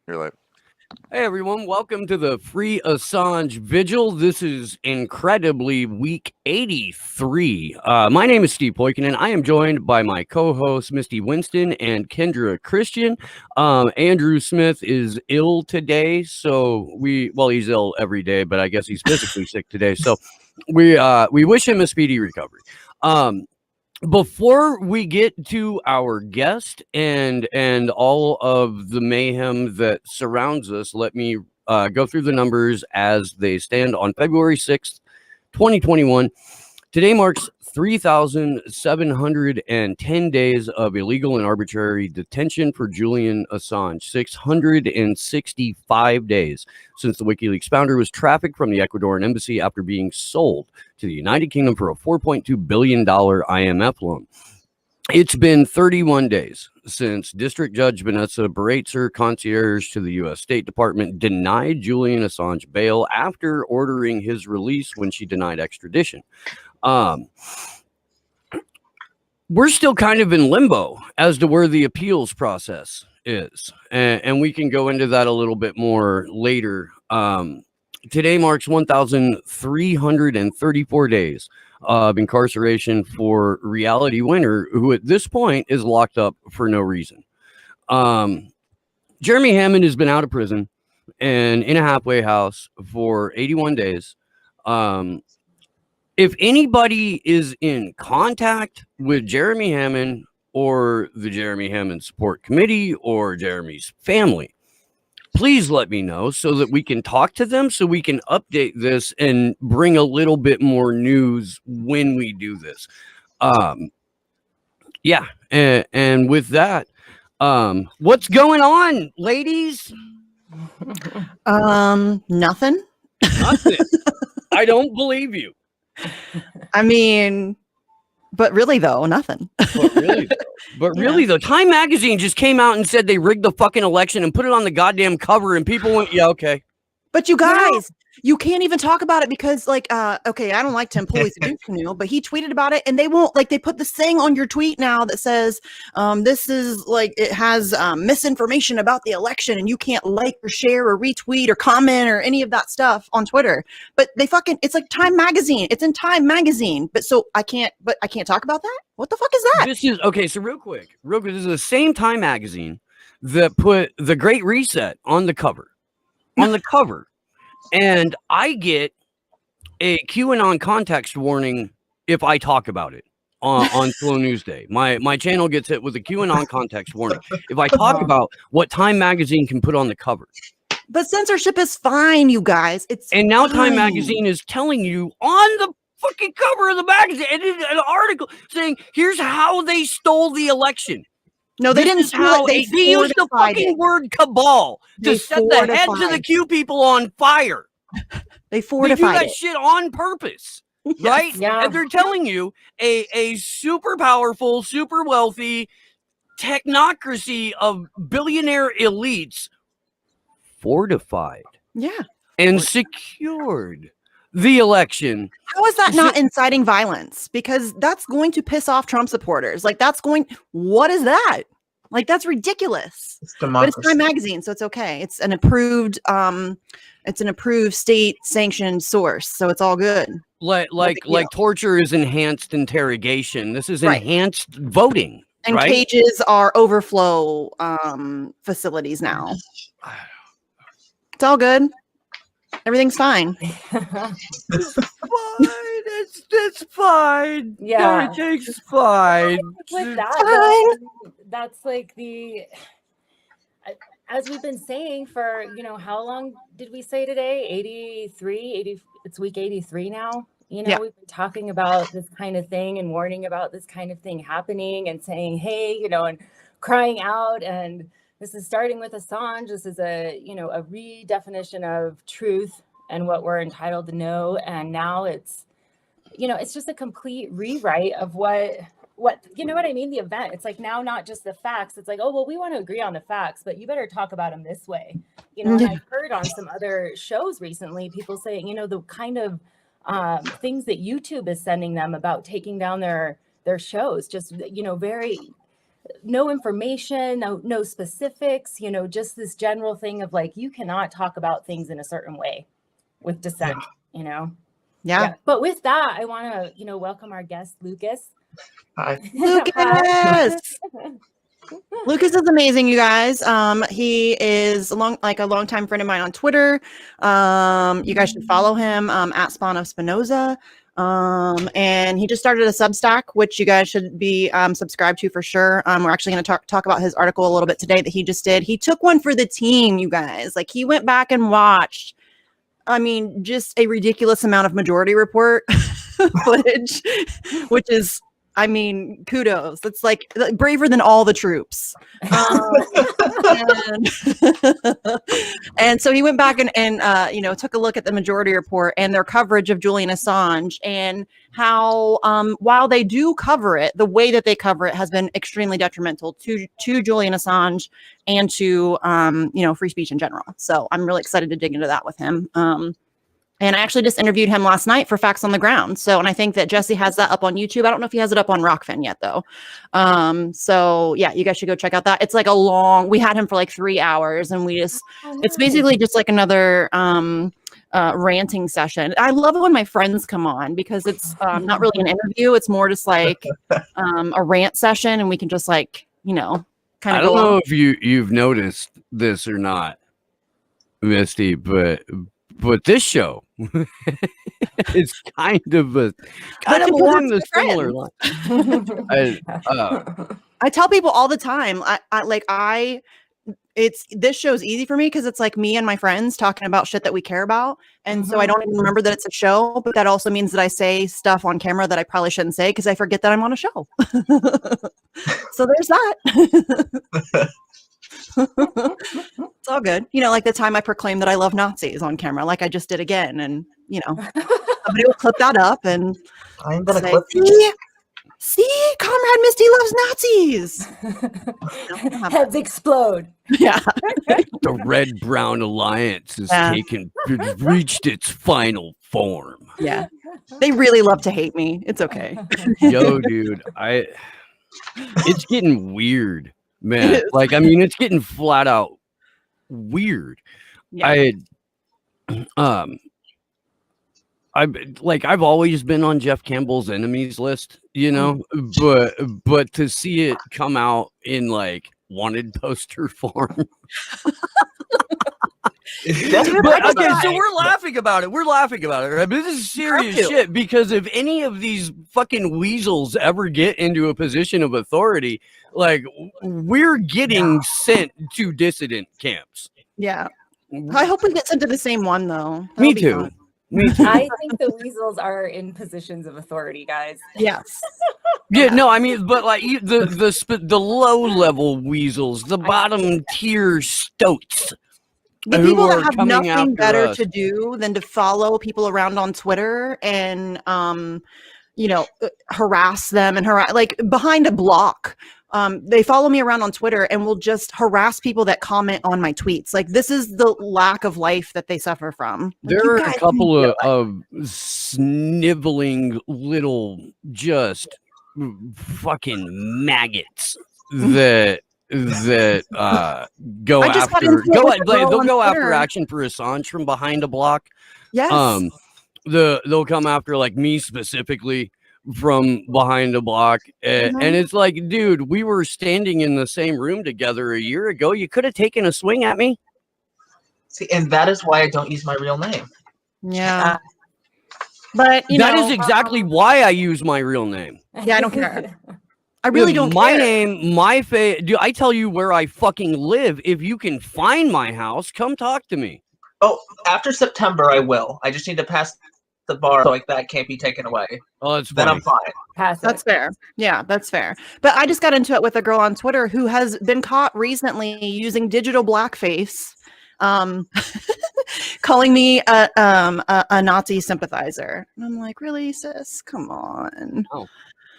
You're like, Hey everyone, welcome to the Free Assange Vigil. This is incredibly week 83. My name is Steve Poikinen. I am joined by my co-hosts Misty Winston and Kendra Christian. Andrew Smith is ill today, so he's ill every day, but I guess he's physically sick today. So we wish him a speedy recovery. Before we get to our guest and all of the mayhem that surrounds us, let me go through the numbers as they stand on February 6th, 2021. Today marks 3,710 days of illegal and arbitrary detention for Julian Assange, 665 days since the WikiLeaks founder was trafficked from the Ecuadorian embassy after being sold to the United Kingdom for a $4.2 billion IMF loan. It's been 31 days since District Judge Vanessa Baratzer, concierge to the U.S. State Department, denied Julian Assange bail after ordering his release when she denied extradition. We're still kind of in limbo as to where the appeals process is, and we can go into that a little bit more later. Today marks 1,334 days of incarceration for Reality Winner, who at this point is locked up for no reason. Jeremy Hammond has been out of prison and in a halfway house for 81 days. If anybody is in contact with Jeremy Hammond or the Jeremy Hammond Support Committee or Jeremy's family, please let me know so that we can talk to them, so we can update this and bring a little bit more news when we do this. Yeah, and with that, what's going on, ladies? Nothing. Nothing. I don't believe you. I mean, but really though, nothing. But really though, Time Magazine just came out and said they rigged the fucking election and put it on the goddamn cover, and people went, yeah, okay. But you guys, you can't even talk about it because, like, okay, I don't like Tim Pooley's canoe, but he tweeted about it, and they won't, like, they put this thing on your tweet now that says, this is like, it has misinformation about the election, and you can't like or share or retweet or comment or any of that stuff on Twitter. But they fucking, it's like Time Magazine. It's in Time Magazine. But so I can't talk about that? What the fuck is that? This is, okay, so real quick, this is the same Time Magazine that put The Great Reset on the cover. And I get a QAnon context warning if I talk about it on Slow News Day. My channel gets hit with a QAnon context warning if I talk about what Time Magazine can put on the cover. But censorship is fine, you guys. And now Time Magazine is telling you on the fucking cover of the magazine, and it's an article saying, here's how they stole the election. No, they didn't steal it. They used the fucking word cabal to set the heads of the Q people on fire. They fortified They do that shit on purpose, right? Yeah. And they're telling you a super powerful, super wealthy technocracy of billionaire elites fortified, and secured the election. How is that not inciting violence? Because that's going to piss off Trump supporters. Like, what is that? Like, that's ridiculous. But it's Time Magazine, so it's okay. It's an approved state sanctioned source, so it's all good. Like torture is enhanced interrogation. This is enhanced voting. And cages are overflow facilities now. It's all good. Everything's fine. It's fine. It's fine. Yeah. Everything's fine. Like that, that's like as we've been saying for, how long did we say today? 83, it's week 83 now. We've been talking about this kind of thing and warning about this kind of thing happening and saying, hey, and crying out. And this is starting with Assange. This is a redefinition of truth and what we're entitled to know. And now it's just a complete rewrite of what you know what I mean? The event. It's like now not just the facts. It's like, oh, well, we want to agree on the facts, but you better talk about them this way. And I've heard on some other shows recently, people saying, the kind of things that YouTube is sending them about taking down their shows, just, very no information, no specifics, just this general thing of like, you cannot talk about things in a certain way with dissent, Yeah. But with that, I want to, welcome our guest, Lucas. Hi. Lucas. Lucas is amazing, you guys. He is a longtime friend of mine on Twitter. You guys should follow him at Spawn of Spinoza. And he just started a Substack, which you guys should be subscribed to for sure. We're actually going to talk about his article a little bit today that he just did. He took one for the team, you guys. Like, he went back and watched, just a ridiculous amount of Majority Report footage, which is, kudos. It's like braver than all the troops. And so he went back and took a look at the Majority Report and their coverage of Julian Assange, and how while they do cover it, the way that they cover it has been extremely detrimental to Julian Assange and to free speech in general. So I'm really excited to dig into that with him. And I actually just interviewed him last night for Facts on the Ground. So, and I think that Jesse has that up on YouTube. I don't know if he has it up on Rockfin yet, though. So yeah, you guys should go check out that. It's like we had him for like 3 hours, and it's basically just like another ranting session. I love it when my friends come on, because it's not really an interview. It's more just like a rant session, and we can just like, kind of. I don't know if you've noticed this or not, Misty, but this show is kind of along the similar line. I tell people all the time, this show's easy for me because it's like me and my friends talking about shit that we care about. And so I don't even remember that it's a show, but that also means that I say stuff on camera that I probably shouldn't say because I forget that I'm on a show. So there's that. It's all good. Like the time I proclaimed that I love Nazis on camera, like I just did again. And, somebody will clip that up and I'm going to say, clip see, Comrade Misty loves Nazis. Heads explode. Yeah. The Red-Brown Alliance has reached its final form. Yeah. They really love to hate me. It's okay. Yo, dude, it's getting weird. Man, it's getting flat out weird. Yeah. I've always been on Jeff Campbell's enemies list, but to see it come out in like wanted poster form. So we're laughing about it. Right? But this is serious shit, because if any of these fucking weasels ever get into a position of authority, like, we're getting sent to dissident camps. Yeah. I hope we get sent to the same one, though. Me too. I think the weasels are in positions of authority, guys. Yes. Yeah, no, but like the low level weasels, the bottom tier stoats. The people that have nothing better to do than to follow people around on Twitter and, harass them and like behind a block. They follow me around on Twitter and will just harass people that comment on my tweets. Like, this is the lack of life that they suffer from. Like, there are a couple of sniveling little just fucking maggots that go after Action for Assange from behind a block. Yes. They'll come after like me specifically from behind a block, and it's like, dude, we were standing in the same room together a year ago. You could have taken a swing at me. See, and that is why I don't use my real name. Yeah. But that is exactly why I use my real name. Yeah, I don't care. I really don't my care. Name, my face. Do I tell you where I fucking live? If you can find my house, come talk to me. Oh, after September, I will. I just need to pass the bar, so like that can't be taken away. Oh, that's then funny. I'm fine. That's fair. Yeah, that's fair. But I just got into it with a girl on Twitter who has been caught recently using digital blackface, calling me a Nazi sympathizer. And I'm like, really, sis? Come on. Oh.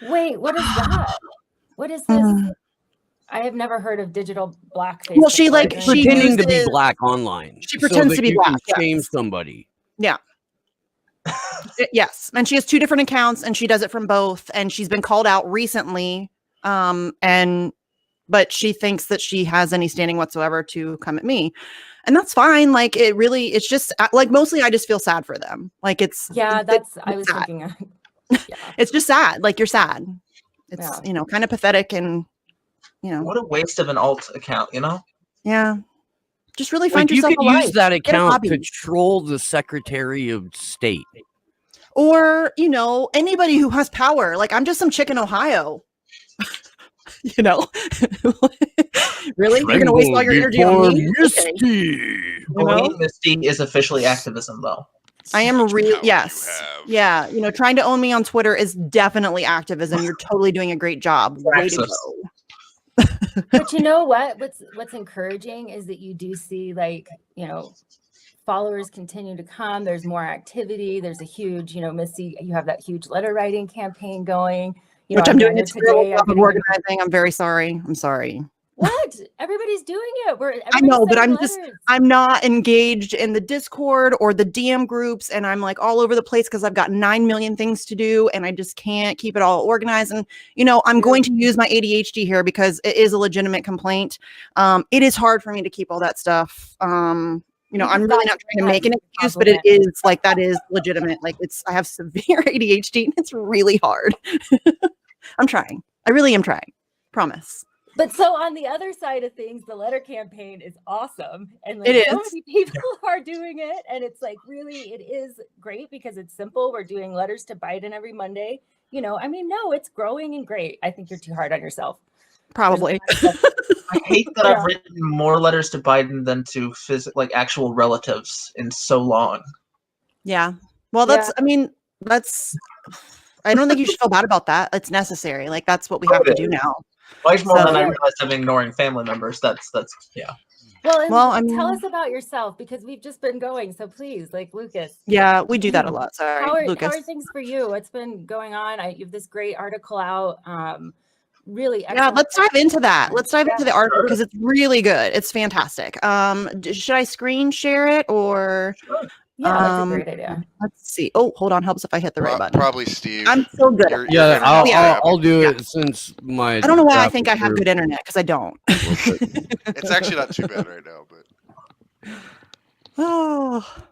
Wait, what is that? What is this? I have never heard of digital blackface. Well, she pretending to be black online. She pretends to be black. Shame somebody. Yeah. Yes, and she has 2 different accounts, and she does it from both. And she's been called out recently, and but she thinks that she has any standing whatsoever to come at me. And that's fine. Like it's just like, mostly I just feel sad for them. Like I was sad. thinking, It's just sad. Like you're sad. It's, kind of pathetic and, What a waste of an alt account, Yeah. Just really find you yourself could use that account to troll the Secretary of State. Or, anybody who has power. Like I'm just some chick in Ohio. Really? You're going to waste all your energy on me? Misty. Bullying Misty is officially activism, though. I am really, yes. Yeah. Trying to own me on Twitter is definitely activism. You're totally doing a great job. Way to go. But you know what? What's encouraging is that you do see, like, followers continue to come. There's more activity. There's a huge, Misty, you have that huge letter writing campaign going. Which I'm doing today. I'm organizing. I'm very sorry. I'm sorry. What? Everybody's doing it. I know, but I'm not engaged in the Discord or the DM groups, and I'm like all over the place because I've got 9 million things to do, and I just can't keep it all organized. And I'm going to use my ADHD here because it is a legitimate complaint. It is hard for me to keep all that stuff. I'm really not trying to make an excuse, but it is like, that is legitimate. Like I have severe ADHD and it's really hard. I'm trying. I really am trying. Promise. But so on the other side of things, the letter campaign is awesome. And like, it is. So many people are doing it. And it's like, really, it is great because it's simple. We're doing letters to Biden every Monday. No, it's growing and great. I think you're too hard on yourself. Probably. I hate that I've written more letters to Biden than to actual relatives in so long. Yeah. Well, I don't think you should feel bad about that. It's necessary. Like that's what we have to do now. Much more than I realized I'm ignoring family members. That's yeah. Well, tell us about yourself because we've just been going. So please, like Lucas. Yeah, we do that a lot. Sorry, Lucas. How are things for you? What's been going on? You have this great article out. Really excellent. Yeah, let's dive into that. Let's dive into the article because it's really good. It's fantastic. Should I screen share it or? Sure. Yeah, that's a great idea. Let's see. Oh, hold on. Helps if I hit the right button. Probably Steve. I'm so good. I'll do it since I don't know why I think I have good internet because I don't. It's actually not too bad right now, but. Oh.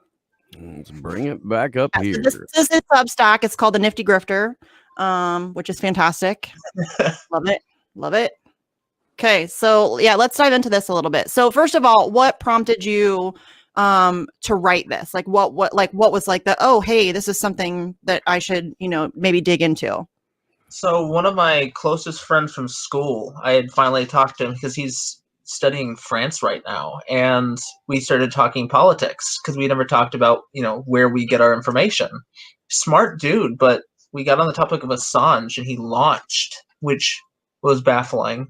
Let's bring it back up here. So this is Substack. It's called The Nifty Grifter, which is fantastic. Love it. Love it. Okay, so let's dive into this a little bit. So first of all, what prompted you to write this? Like what was like the, oh, hey, this is something that I should, maybe dig into? So one of my closest friends from school, I had finally talked to him because he's studying France right now. And we started talking politics because we never talked about, where we get our information. Smart dude, but we got on the topic of Assange and he launched, which was baffling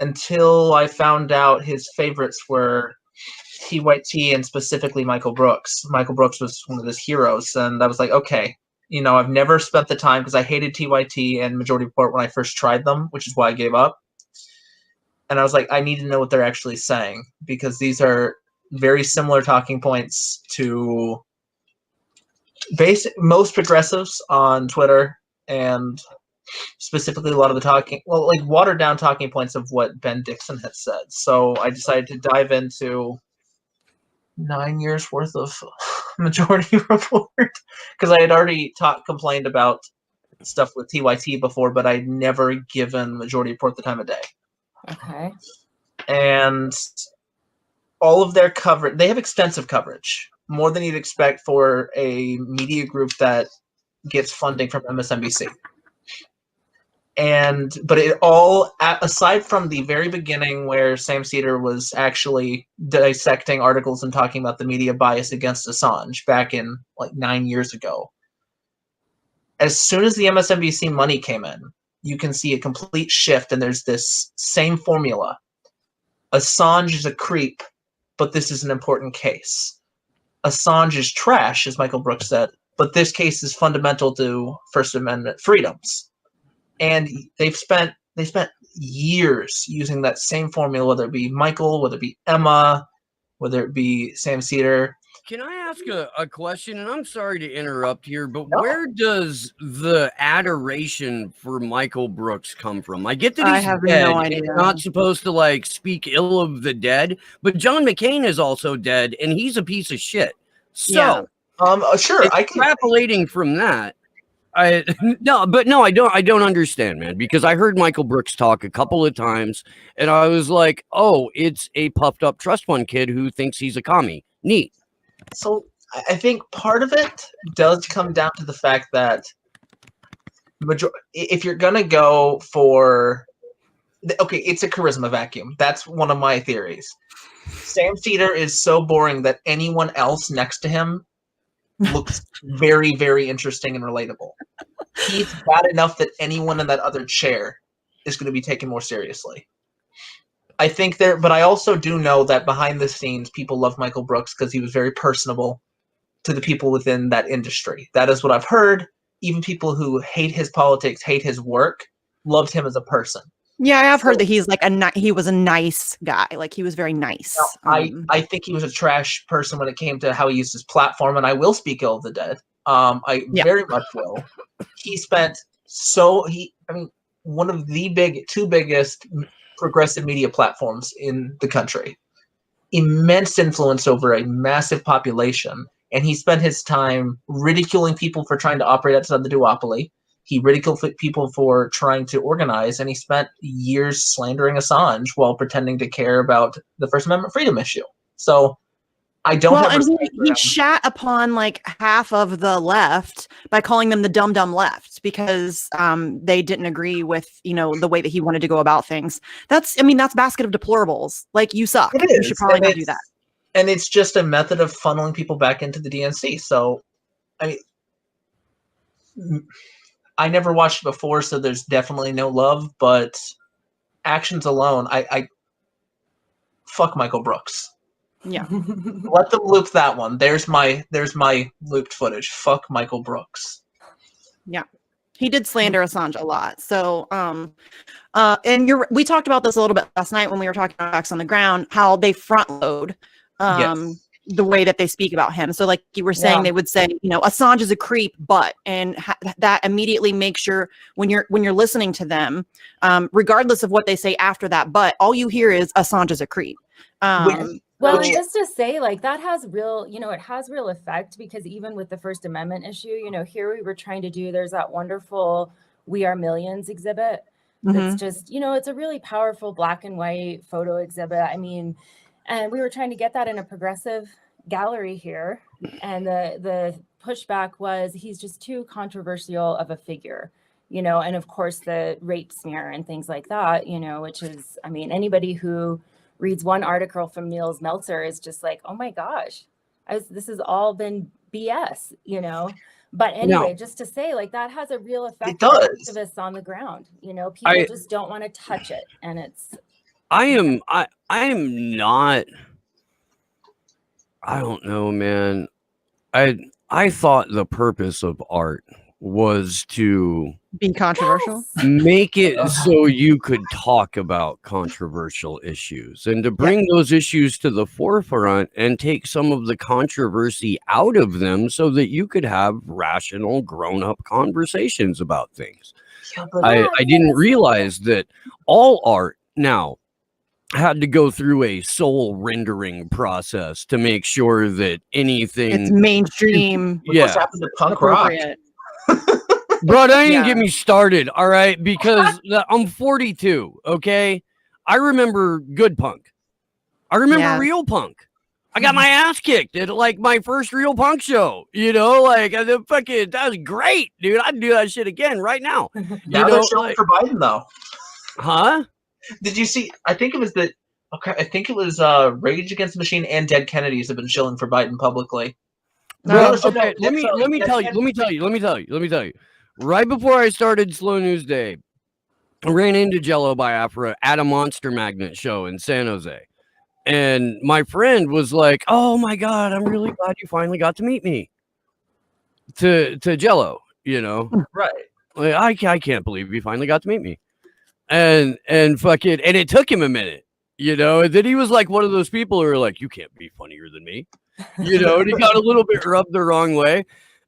until I found out his favorites were TYT and specifically Michael Brooks. Michael Brooks was one of his heroes. And I was like, okay, I've never spent the time because I hated TYT and Majority Report when I first tried them, which is why I gave up. And I was like, I need to know what they're actually saying because these are very similar talking points to most progressives on Twitter and specifically a lot of the watered down talking points of what Ben Dixon had said. So I decided to dive into 9 years worth of Majority Report because I had already complained about stuff with TYT before, but I'd never given Majority Report the time of day. Okay. And all of their coverage, they have extensive coverage, more than you'd expect for a media group that gets funding from MSNBC. But it all, aside from the very beginning where Sam Cedar was actually dissecting articles and talking about the media bias against Assange back in 9 years ago, as soon as the MSNBC money came in, you can see a complete shift, and there's this same formula. Assange is a creep, but this is an important case. Assange is trash, as Michael Brooks said, but this case is fundamental to First Amendment freedoms. And they spent years using that same formula, whether it be Michael, whether it be Emma, whether it be Sam Cedar. Can I ask a question? And I'm sorry to interrupt here, but No. where does the adoration for Michael Brooks come from? I get that I he's have dead. no and idea. you're not supposed to like speak ill of the dead, but John McCain is also dead, and he's a piece of shit. So, sure, I can. extrapolating from that, I don't understand, man, because I heard Michael Brooks talk a couple of times and I was like, oh, it's a puffed up trust fund kid who thinks he's a commie. Neat. So I think part of it does come down to the fact that if you're gonna go for, okay, it's a charisma vacuum. That's one of my theories. Sam Seder is so boring that anyone else next to him looks very, very interesting and relatable. He's bad enough that anyone in that other chair is going to be taken more seriously. I think but I also do know that behind the scenes, people love Michael Brooks because he was very personable to the people within that industry. That is what I've heard. Even people who hate his politics, hate his work, loved him as a person. Yeah, I've heard that he's like he was a nice guy. Like he was very nice. I think he was a trash person when it came to how he used his platform, and I will speak ill of the dead. I very much will. He spent one of the two biggest progressive media platforms in the country. Immense influence over a massive population, and he spent his time ridiculing people for trying to operate outside the duopoly. He ridiculed people for trying to organize, and he spent years slandering Assange while pretending to care about the First Amendment freedom issue. So I don't have respect for he him. shat upon like half of the left by calling them the dumb left because they didn't agree with, the way that he wanted to go about things. That's basket of deplorables. Like, you suck. It is. You should probably not do that. And it's just a method of funneling people back into the DNC. So, I never watched it before, so there's definitely no love, but actions alone, I fuck Michael Brooks. Yeah. Let them loop that one. There's my looped footage. Fuck Michael Brooks. Yeah. He did slander Assange a lot. So, and we talked about this a little bit last night when we were talking about Facts on the Ground, how they front load the way that they speak about him. So like you were saying, they would say, Assange is a creep, and that immediately makes sure when you're listening to them, regardless of what they say after that, but all you hear is Assange is a creep. Well, and just to say, like, that has real, it has real effect, because even with the First Amendment issue, here we were trying to do, there's that wonderful We Are Millions exhibit. That's just, it's a really powerful black and white photo exhibit. And we were trying to get that in a progressive gallery here. And the pushback was he's just too controversial of a figure, and of course the rape smear and things like that, which is, anybody who reads one article from Niels Meltzer is just like, oh my gosh, this has all been BS, But anyway, just to say, like, that has a real effect on activists on the ground. People just don't want to touch it, and it's. I am not. I don't know, man. I thought the purpose of art was to be controversial, make it so you could talk about controversial issues, and to bring those issues to the forefront and take some of the controversy out of them so that you could have rational, grown-up conversations about things. I didn't realize that all art now had to go through a soul rendering process to make sure that anything it's mainstream. What's happened to punk rock? Bro, don't even get me started, all right? Because I'm 42, okay? I remember good punk. I remember real punk. I got my ass kicked at like my first real punk show, like that was great, dude. I'd do that shit again right now. Now they're showing for Biden, though. Huh? Did you see? I think it was Rage Against the Machine and Dead Kennedys have been shilling for Biden publicly. Okay, let me tell you. Right before I started Slow News Day, I ran into Jello Biafra at a Monster Magnet show in San Jose. And my friend was like, oh my God, I'm really glad you finally got to meet me. To Jello, Right. Like, I can't believe you finally got to meet me. And it took him a minute, and then he was like one of those people who are like, you can't be funnier than me. you know, and he got a little bit rubbed the wrong way.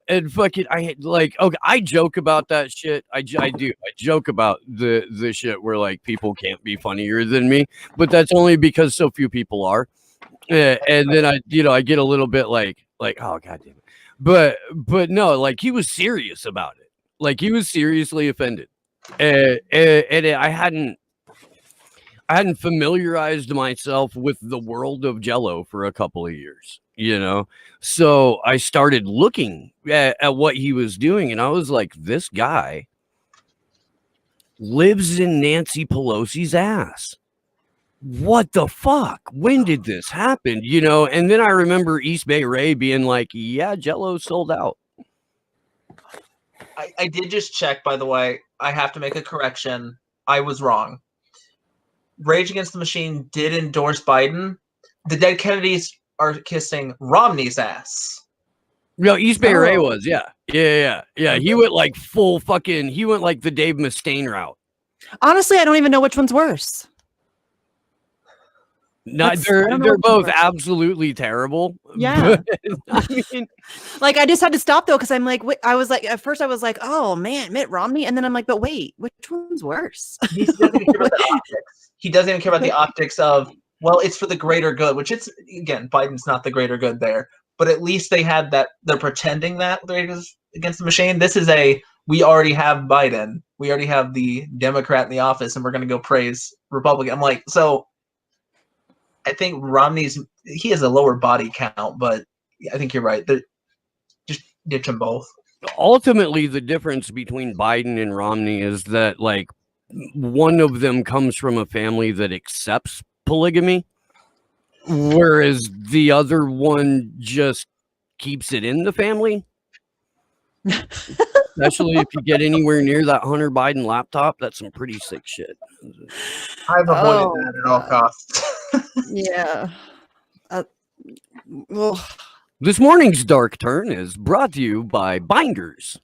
And fucking, I joke about that shit. I do. I joke about the shit where like people can't be funnier than me, but that's only because so few people are. And then I get a little bit like, oh god damn it. But no, like he was serious about it. Like he was seriously offended, and I hadn't familiarized myself with the world of Jello for a couple of years, you know? So I started looking at what he was doing, and I was like, this guy lives in Nancy Pelosi's ass. What the fuck? When did this happen? You know? And then I remember East Bay Ray being like, yeah, Jello sold out. I did just check, by the way. I have to make a correction. I was wrong. Rage Against the Machine did endorse Biden. The Dead Kennedys are kissing Romney's ass. No, East Bay Ray was, yeah. He went like full fucking, he went like the Dave Mustaine route. Honestly, I don't even know which one's worse. They're both absolutely terrible. Yeah. I mean, like I just had to stop though, because I'm like, I was like, at first I was like, oh man, Mitt Romney, and then I'm like, but wait, which one's worse? He doesn't even care about the optics. He doesn't even care about the optics of, well, it's for the greater good, which it's, again, Biden's not the greater good there, but at least they had that, they're pretending that they're against the machine. This is we already have Biden. We already have the Democrat in the office, and we're going to go praise Republican. I'm like, so I think he has a lower body count, but I think you're right. Just ditch them both. Ultimately, the difference between Biden and Romney is that, like, one of them comes from a family that accepts polygamy, whereas the other one just keeps it in the family. Especially if you get anywhere near that Hunter Biden laptop, that's some pretty sick shit. I've avoided that at all costs. Yeah. Well, this morning's dark turn is brought to you by Binders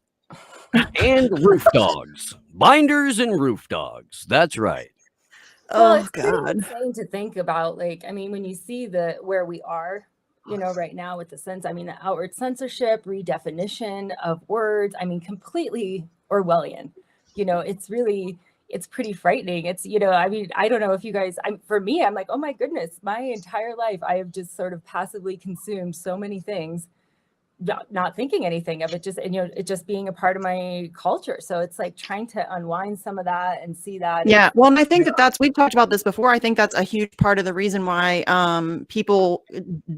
and Roof Dogs. Binders and Roof Dogs. That's right. Well, oh it's pretty God. insane to think about. Like, I mean, when you see where we are, you know, right now with the outward censorship, redefinition of words, I mean, completely Orwellian. You know, it's pretty frightening. It's, you know, I mean, I don't know if you guys, for me, I'm like, oh my goodness, my entire life, I have just sort of passively consumed so many things, not thinking anything of it, just, and, you know, it just being a part of my culture. So it's like trying to unwind some of that and see that. Yeah. Well, and I think we've talked about this before. I think that's a huge part of the reason why people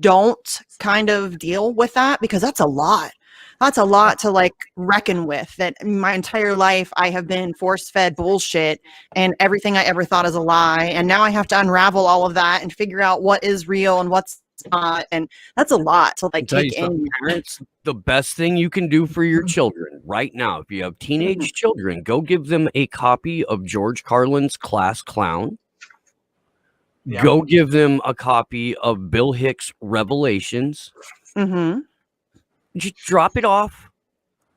don't kind of deal with that, because that's a lot. That's a lot to like reckon with. That my entire life I have been force-fed bullshit, and everything I ever thought is a lie. And now I have to unravel all of that and figure out what is real and what's not. And that's a lot to like take in. Parents, the best thing you can do for your children right now, if you have teenage children, go give them a copy of George Carlin's Class Clown. Yeah. Go give them a copy of Bill Hicks' Revelations. Mm-hmm. Just drop it off.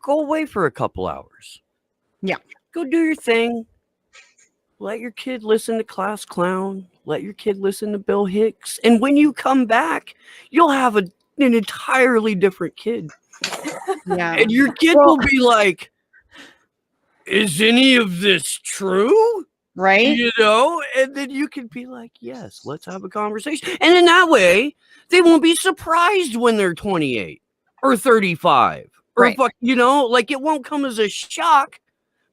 Go away for a couple hours. Yeah. Go do your thing. Let your kid listen to Class Clown. Let your kid listen to Bill Hicks. And when you come back, you'll have an entirely different kid. Yeah. And your kid will be like, is any of this true? Right. You know? And then you can be like, yes, let's have a conversation. And in that way, they won't be surprised when they're 28 or 35. Or, right. You know, like it won't come as a shock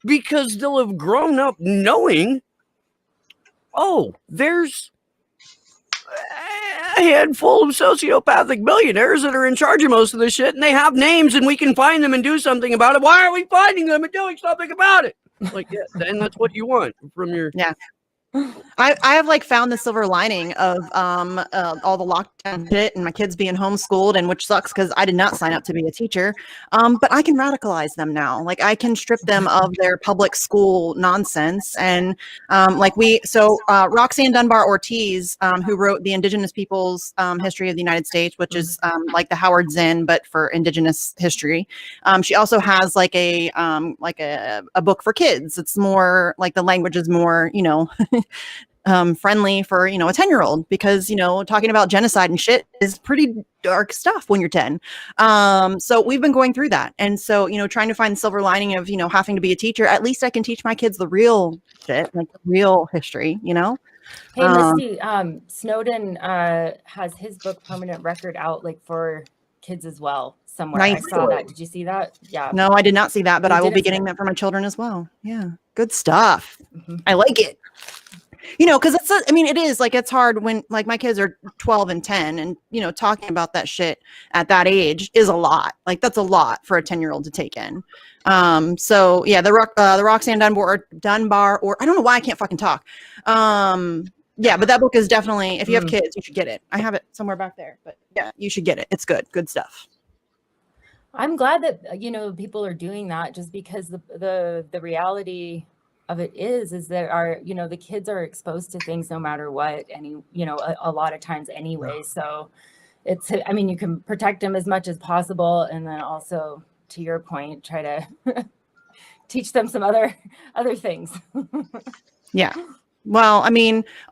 because they'll have grown up knowing, oh, there's a handful of sociopathic billionaires that are in charge of most of this shit, and they have names, and we can find them and do something about it. Why are we finding them and doing something about it? Like, yeah, and that's what you want from your... Yeah. I have like found the silver lining of all the lockdown shit and my kids being homeschooled, and which sucks because I did not sign up to be a teacher. But I can radicalize them now. Like I can strip them of their public school nonsense. And Roxanne Dunbar Ortiz, who wrote the Indigenous Peoples History of the United States, which is like the Howard Zinn, but for Indigenous history. She also has like a book for kids. It's more like the language is more, you know, friendly for, a 10-year-old, because, talking about genocide and shit is pretty dark stuff when you're 10. So we've been going through that. And so, trying to find the silver lining of, having to be a teacher, at least I can teach my kids the real shit, like the real history, Hey, Misty, Snowden has his book Permanent Record out, like, for kids as well somewhere. Nice. I saw that. Did you see that? Yeah. No, I did not see that, but You I will be didn't see getting it. that for my children as well. Yeah. Good stuff. Mm-hmm. I like it. Because it is like, it's hard when, like, my kids are 12 and 10, and, talking about that shit at that age is a lot. Like, that's a lot for a 10-year-old to take in. So yeah, the Roxanne Dunbar, or I don't know why I can't fucking talk. Yeah, but that book is definitely, if you have kids, you should get it. I have it somewhere back there, but yeah, you should get it. It's good stuff. I'm glad that, people are doing that, just because the reality of it is that the kids are exposed to things no matter what, a lot of times anyway. So it's, you can protect them as much as possible. And then also, to your point, try to teach them some other things. Yeah. Well,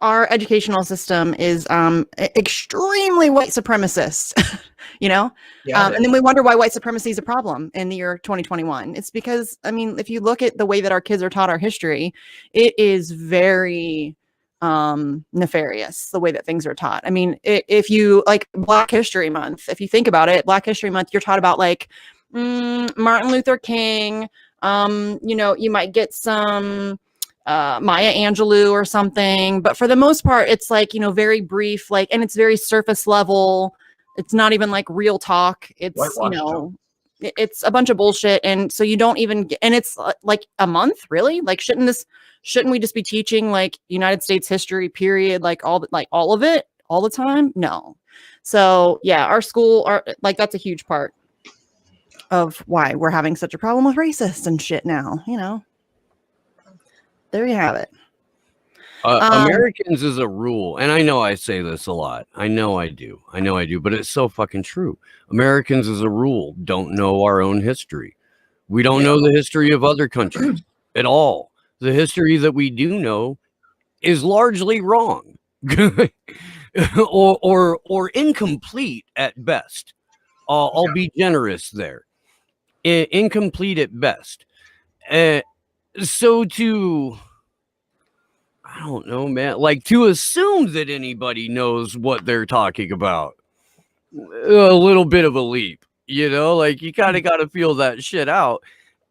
our educational system is extremely white supremacist, Yeah, and then we wonder why white supremacy is a problem in the year 2021. It's because, if you look at the way that our kids are taught our history, it is very nefarious, the way that things are taught. If you like Black History Month, if you think about it, Black History Month, you're taught about like Martin Luther King. You might get some Maya Angelou or something, but for the most part, it's like, very brief, like, and it's very surface level. It's not even like real talk. It's, it's a bunch of bullshit. And so you don't even get, and it's like a month, really? Like, shouldn't we just be teaching like United States history, period? Like all of it all the time? No. So yeah, our school that's a huge part of why we're having such a problem with racists and shit now, There you have it. Americans as a rule, and I know I say this a lot. I know I do, but it's so fucking true. Americans as a rule don't know our own history. We don't know the history of other countries at all. The history that we do know is largely wrong or incomplete at best. I'll be generous there. Incomplete at best. So I don't know, man, like to assume that anybody knows what they're talking about, a little bit of a leap, like you kind of got to feel that shit out.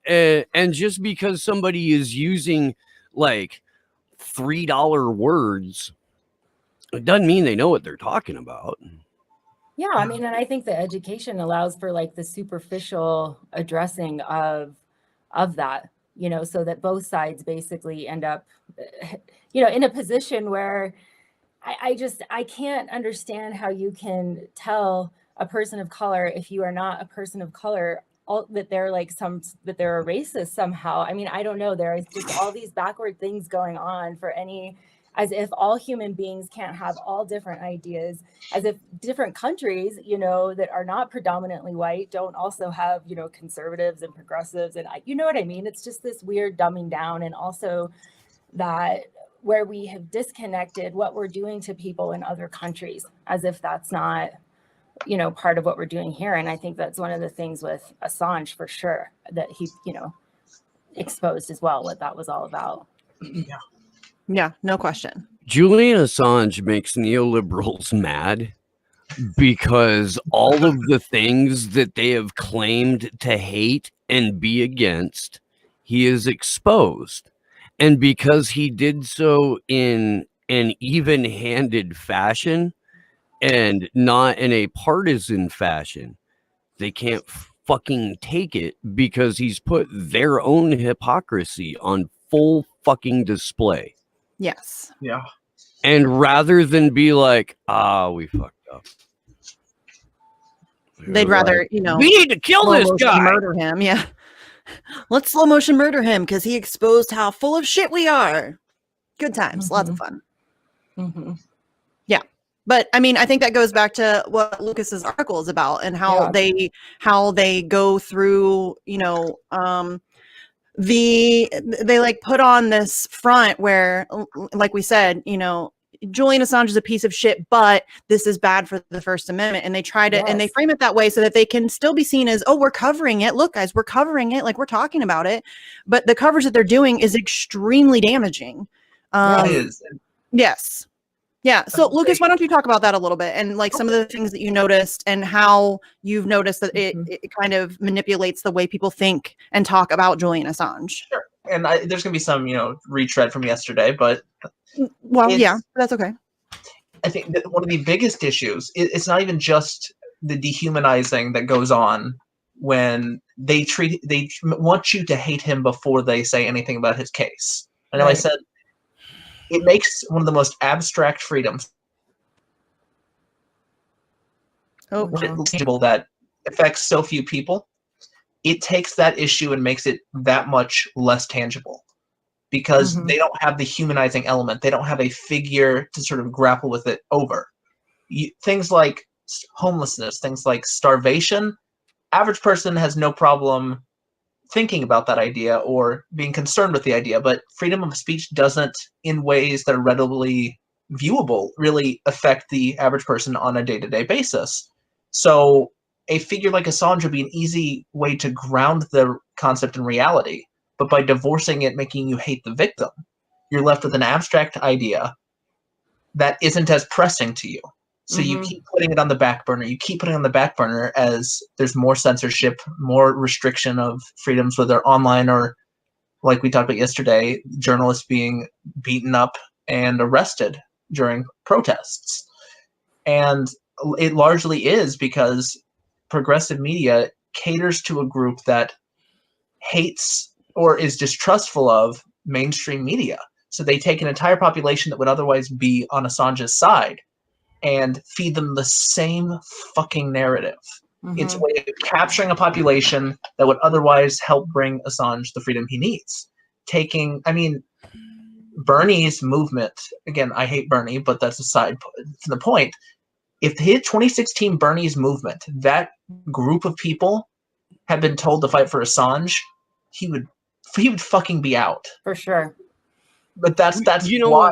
And just because somebody is using like $3 words, it doesn't mean they know what they're talking about. Yeah, and I think that education allows for like the superficial addressing of that, so that both sides basically end up, in a position where I can't understand how you can tell a person of color, if you are not a person of color, that they're that they're a racist somehow. I don't know. There is just all these backward things going on as if all human beings can't have all different ideas, as if different countries, that are not predominantly white don't also have, conservatives and progressives. And you know what I mean? It's just this weird dumbing down. And also that where we have disconnected what we're doing to people in other countries, as if that's not, part of what we're doing here. And I think that's one of the things with Assange, for sure, that he, exposed as well, what that was all about. Yeah, no question. Julian Assange makes neoliberals mad because all of the things that they have claimed to hate and be against, he is exposed. And because he did so in an even-handed fashion and not in a partisan fashion, they can't fucking take it because he's put their own hypocrisy on full fucking display. Yes. Yeah. And rather than be like, we fucked up, they'd rather, we need to kill this guy. Murder him. Yeah. Let's slow motion murder him because he exposed how full of shit we are. Good times. Lots of fun. Mm-hmm. Yeah. But I think that goes back to what Lucas's article is about, and how they go through, they like put on this front where, like we said, you know, Julian Assange is a piece of shit, but this is bad for the First Amendment. And they try to, and they frame it that way so that they can still be seen as, oh, we're covering it. Look, guys, we're covering it. Like, we're talking about it. But the coverage that they're doing is extremely damaging. It is. Yes. Yeah. So Lucas, why don't you talk about that a little bit, and like some of the things that you noticed and how you've noticed that it kind of manipulates the way people think and talk about Julian Assange. Sure. And there's going to be some, you know, retread from yesterday, but well, yeah, that's okay. I think that one of the biggest issues, it's not even just the dehumanizing that goes on when they want you to hate him before they say anything about his case. I know I said it makes one of the most abstract freedoms that affects so few people. It takes that issue and makes it that much less tangible, because they don't have the humanizing element. They don't have a figure to sort of grapple with it over. Things like homelessness, things like starvation, average person has no problem thinking about that idea or being concerned with the idea, but freedom of speech doesn't, in ways that are readily viewable, really affect the average person on a day-to-day basis. So a figure like Assange would be an easy way to ground the concept in reality, but by divorcing it, making you hate the victim, you're left with an abstract idea that isn't as pressing to you. So you keep putting it on the back burner. You keep putting it on the back burner as there's more censorship, more restriction of freedoms, whether online or, like we talked about yesterday, journalists being beaten up and arrested during protests. And it largely is because progressive media caters to a group that hates or is distrustful of mainstream media. So they take an entire population that would otherwise be on Assange's side and feed them the same fucking narrative. It's a way of capturing a population that would otherwise help bring Assange the freedom he needs. Bernie's movement, again, I hate Bernie, but that's aside to the point. If his 2016 Bernie's movement, that group of people had been told to fight for Assange, he would fucking be out. For sure. But that's you know why.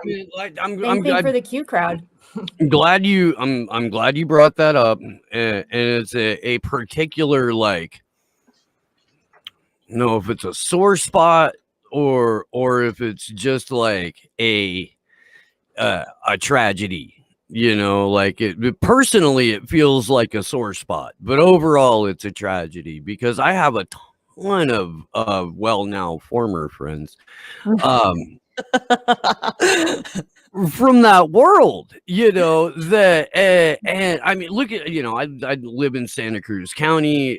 I'm Same thing for the Q crowd. I'm glad you brought that up, and it's a particular, like, if it's a sore spot or if it's just like a tragedy, like personally it feels like a sore spot, but overall it's a tragedy because I have a ton of now former friends from that world, that and I mean, look at, I live in Santa Cruz County.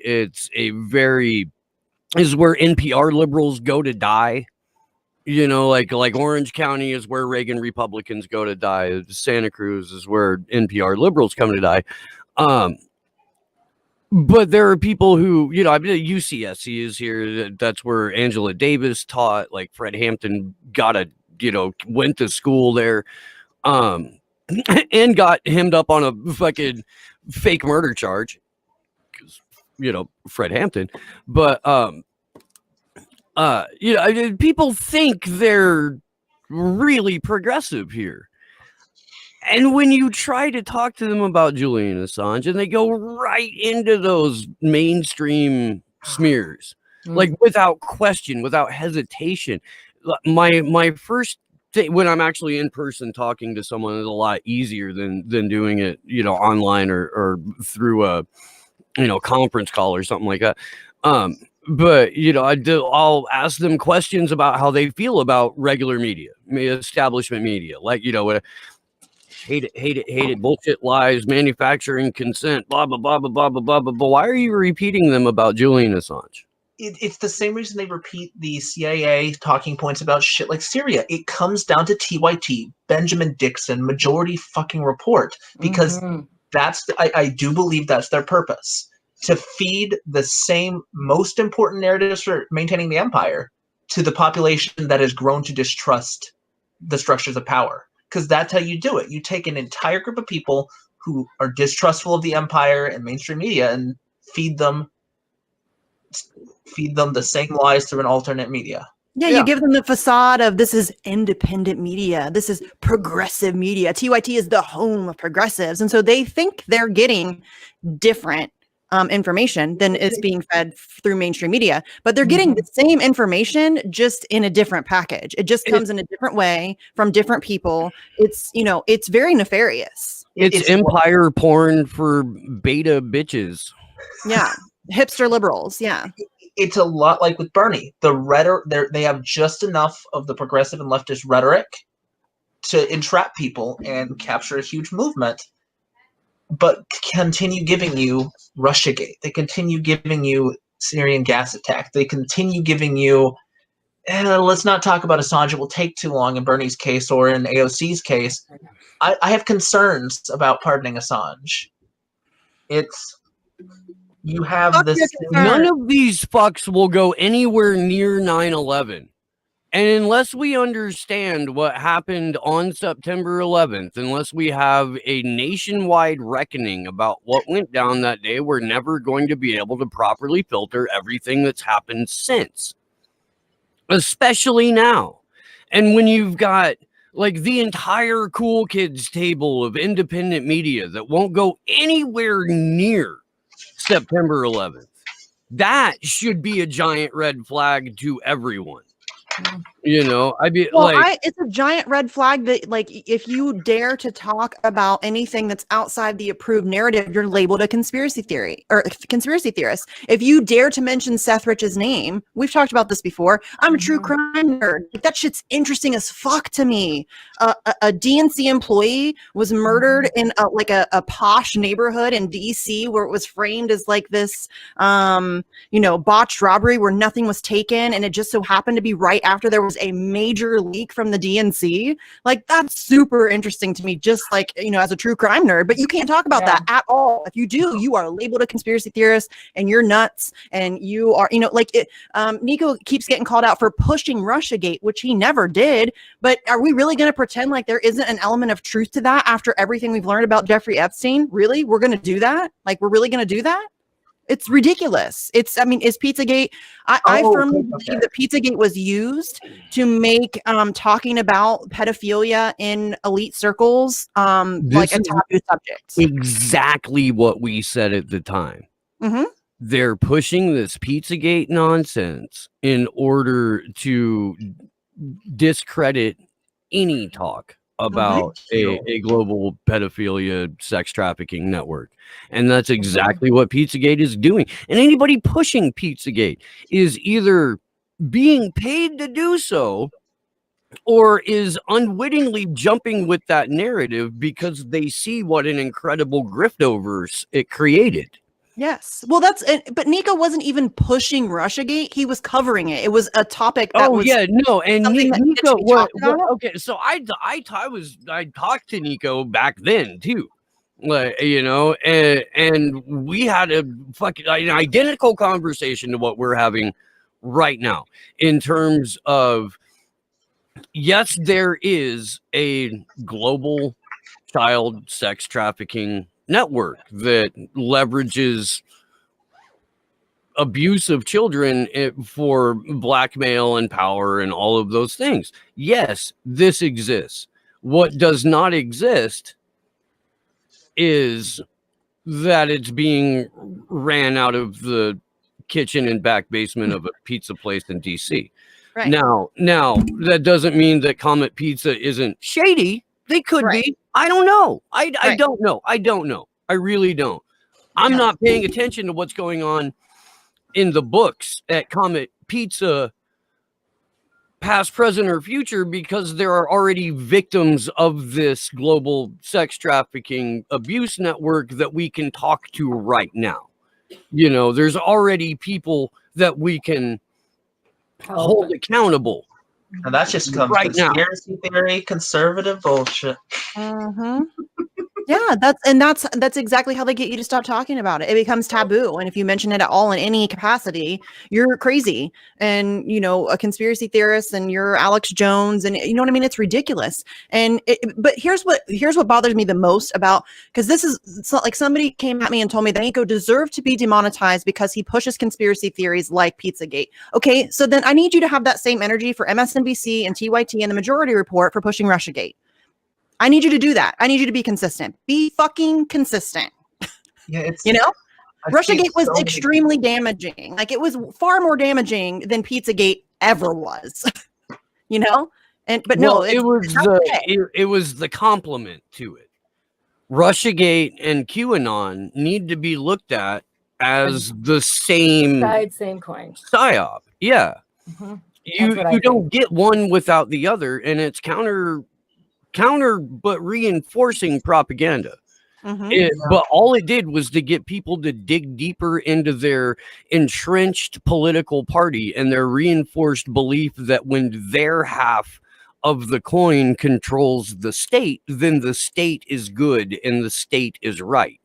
Is where NPR liberals go to die. Like Orange County is where Reagan Republicans go to die. Santa Cruz is where NPR liberals come to die. But there are people who, UCSC is here. That's where Angela Davis taught. Like Fred Hampton went to school there, and got hemmed up on a fucking fake murder charge because, Fred Hampton. But, people think they're really progressive here. And when you try to talk to them about Julian Assange, and they go right into those mainstream smears, like without question, without hesitation. My first thing when I'm actually in person talking to someone is a lot easier than doing it, online or through a, conference call or something like that. But I'll ask them questions about how they feel about regular media, establishment media, like hate it, bullshit, lies, manufacturing, consent, blah blah blah blah blah blah blah. But why are you repeating them about Julian Assange? It's the same reason they repeat the CIA talking points about shit like Syria. It comes down to TYT, Benjamin Dixon, Majority fucking Report, because I do believe that's their purpose, to feed the same most important narratives for maintaining the empire to the population that has grown to distrust the structures of power. Because that's how you do it. You take an entire group of people who are distrustful of the empire and mainstream media and feed them feed them the same lies through an alternate media. Yeah, you give them the facade of this is independent media. This is progressive media. TYT is the home of progressives. And so they think they're getting different information than it's being fed through mainstream media. But they're getting the same information just in a different package. It just comes in a different way from different people. It's, it's very nefarious. It's empire porn for beta bitches. Yeah. Hipster liberals. Yeah. It's a lot like with Bernie. The rhetoric, they have just enough of the progressive and leftist rhetoric to entrap people and capture a huge movement, but continue giving you Russiagate. They continue giving you Syrian gas attack. They continue giving you, let's not talk about Assange. It will take too long in Bernie's case or in AOC's case. I have concerns about pardoning Assange. You have this. None of these fucks will go anywhere near 9/11. And unless we understand what happened on September 11th, unless we have a nationwide reckoning about what went down that day, we're never going to be able to properly filter everything that's happened since. Especially now. And when you've got like the entire cool kids table of independent media that won't go anywhere near September 11th. That should be a giant red flag to everyone. It's a giant red flag that, like, if you dare to talk about anything that's outside the approved narrative, you're labeled a conspiracy theory or conspiracy theorist. If you dare to mention Seth Rich's name, we've talked about this before. I'm a true crime nerd. Like, that shit's interesting as fuck to me. A DNC employee was murdered in a posh neighborhood in DC where it was framed as like this, botched robbery where nothing was taken, and it just so happened to be right after there was a major leak from the DNC. Like, that's super interesting to me, just like, as a true crime nerd. But you can't talk about that at all. If you do, you are labeled a conspiracy theorist and you're nuts, and you are, Nico keeps getting called out for pushing Russiagate, which he never did. But are we really going to pretend like there isn't an element of truth to that after everything we've learned about Jeffrey Epstein? Really? We're going to do that? Like, we're really going to do that? It's ridiculous. Is Pizzagate? I firmly believe that Pizzagate was used to make talking about pedophilia in elite circles like a taboo subject. Exactly what we said at the time. Mm-hmm. They're pushing this Pizzagate nonsense in order to discredit any talk about a global pedophilia sex trafficking network. And that's exactly what Pizzagate is doing. And anybody pushing Pizzagate is either being paid to do so or is unwittingly jumping with that narrative because they see what an incredible griftovers it created. Yes. Well, but Nico wasn't even pushing Russiagate. He was covering it. It was a topic that and Nico, okay, so I talked to Nico back then too. And we had a fucking an identical conversation to what we're having right now in terms of, yes, there is a global child sex trafficking network that leverages abuse of children for blackmail and power and all of those things. Yes, this exists. What does not exist is that it's being ran out of the kitchen and back basement of a pizza place in DC. Right. Now that doesn't mean that Comet Pizza isn't shady. They could be. I don't know. I don't know. I don't know. I really don't. I'm not paying attention to what's going on in the books at Comet Pizza, past, present, or future, because there are already victims of this global sex trafficking abuse network that we can talk to right now. There's already people that we can hold accountable. And that's just conspiracy theory, conservative bullshit. Mm-hmm. Yeah, that's exactly how they get you to stop talking about it. It becomes taboo, and if you mention it at all in any capacity, you're crazy, and a conspiracy theorist, and you're Alex Jones, and you know what I mean. It's ridiculous. But here's what bothers me the most about, because it's not like somebody came at me and told me that Nico deserved to be demonetized because he pushes conspiracy theories like Pizzagate. Okay, so then I need you to have that same energy for MSNBC and TYT and the Majority Report for pushing Russiagate. I need you to do that. I need you to be consistent. Be fucking consistent. Yeah, it's Russiagate was extremely damaging. Like, it was far more damaging than Pizzagate ever was. But no, it was the complement to it. Russiagate and QAnon need to be looked at as the same coin psyop. Yeah. Mm-hmm. You don't get one without the other, and it's counter but reinforcing propaganda. Mm-hmm. But all it did was to get people to dig deeper into their entrenched political party and their reinforced belief that when their half of the coin controls the state, then the state is good and the state is right.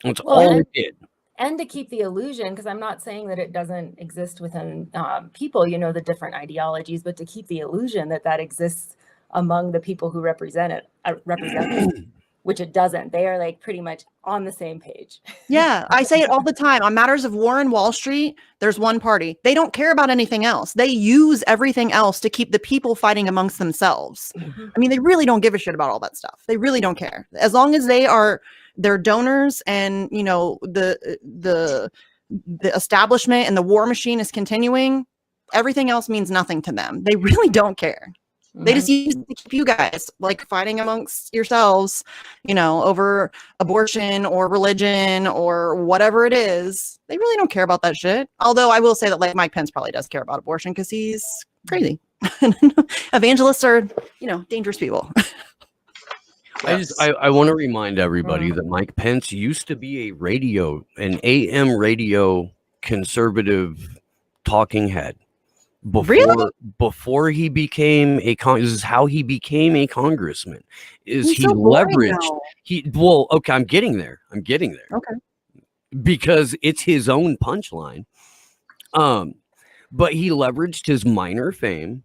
That's all it did. And to keep the illusion, because I'm not saying that it doesn't exist within people, the different ideologies, but to keep the illusion that exists among the people who represent it, which it doesn't. They are like pretty much on the same page. Yeah, I say it all the time. On matters of war and Wall Street, there's one party. They don't care about anything else. They use everything else to keep the people fighting amongst themselves. Mm-hmm. I mean, they really don't give a shit about all that stuff. They really don't care. As long as they are their donors and, the establishment and the war machine is continuing, everything else means nothing to them. They really don't care. They just use it to keep you guys like fighting amongst yourselves, over abortion or religion or whatever it is. They really don't care about that shit. Although I will say that like Mike Pence probably does care about abortion because he's crazy. Evangelists are, dangerous people. I want to remind everybody that Mike Pence used to be an AM radio conservative talking head. Before he became this is how he became a congressman. He leveraged I'm getting there. Okay. Because it's his own punchline. But he leveraged his minor fame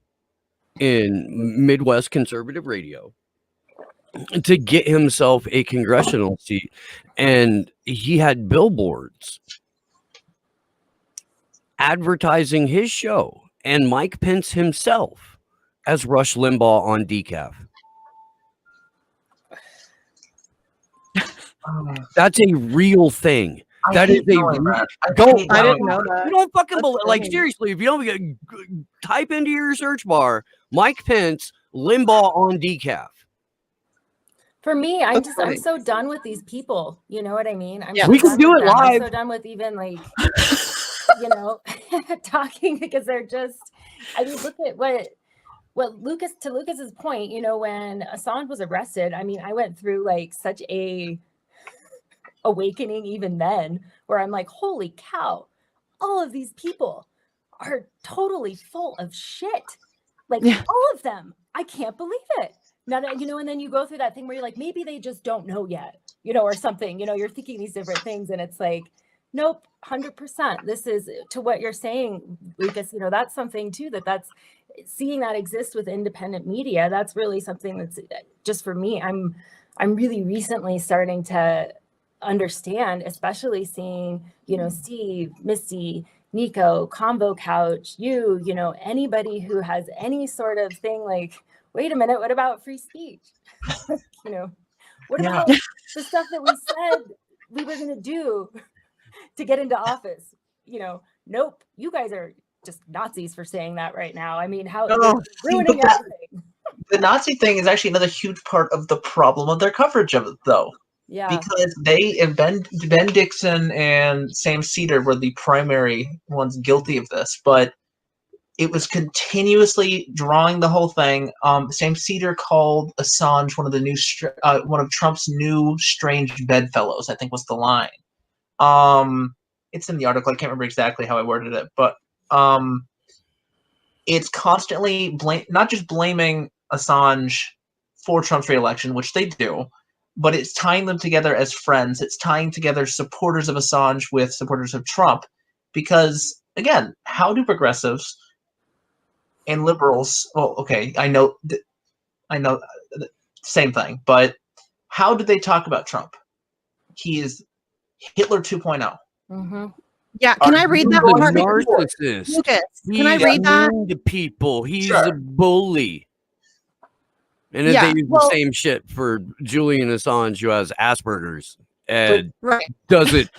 in Midwest conservative radio to get himself a congressional seat, and he had billboards advertising his show and Mike Pence himself as Rush Limbaugh on decaf. That's a real thing. That is a I didn't know that. You don't fucking believe, like, seriously, if you don't type into your search bar Mike Pence Limbaugh on decaf. For me, I'm so done with these people. You know what I mean? We can do it live. I'm so done with even like talking, because they're just, look at what Lucas's point, when Assange was arrested, I went through like such a awakening even then, where I'm like, holy cow, all of these people are totally full of shit. Like, all of them. I can't believe it. Now that, and then you go through that thing where you're like, maybe they just don't know yet, or something, you're thinking these different things, and it's like, nope, 100%. This is, to what you're saying, Lucas, that's something too, that's seeing that exist with independent media. That's really something that's just, for me, I'm really recently starting to understand, especially seeing, Steve, Misty, Nico, Convo Couch, anybody who has any sort of thing like, wait a minute, what about free speech? What about the stuff that we said we were going to do to get into office? Nope, you guys are just Nazis for saying that right now. How ruining everything. The Nazi thing is actually another huge part of the problem of their coverage of it, though. Yeah. Because they and Ben Dixon and Sam Cedar were the primary ones guilty of this, but it was continuously drawing the whole thing. Sam Cedar called Assange one of Trump's new strange bedfellows, I think was the line. It's in the article. I can't remember exactly how I worded it, but it's constantly not just blaming Assange for Trump's re-election, which they do, but it's tying them together as friends. It's tying together supporters of Assange with supporters of Trump, because again, how do progressives and liberals? Well, okay, I know, same thing, but how do they talk about Trump? He is Hitler 2.0. Mm-hmm. Yeah, can I read that He's one? a Or narcissist. Lucas, can I He's read that? mean to people. He's Sure. a bully. And then Yeah, they use well- the same shit for Julian Assange, who has Asperger's and Right. doesn't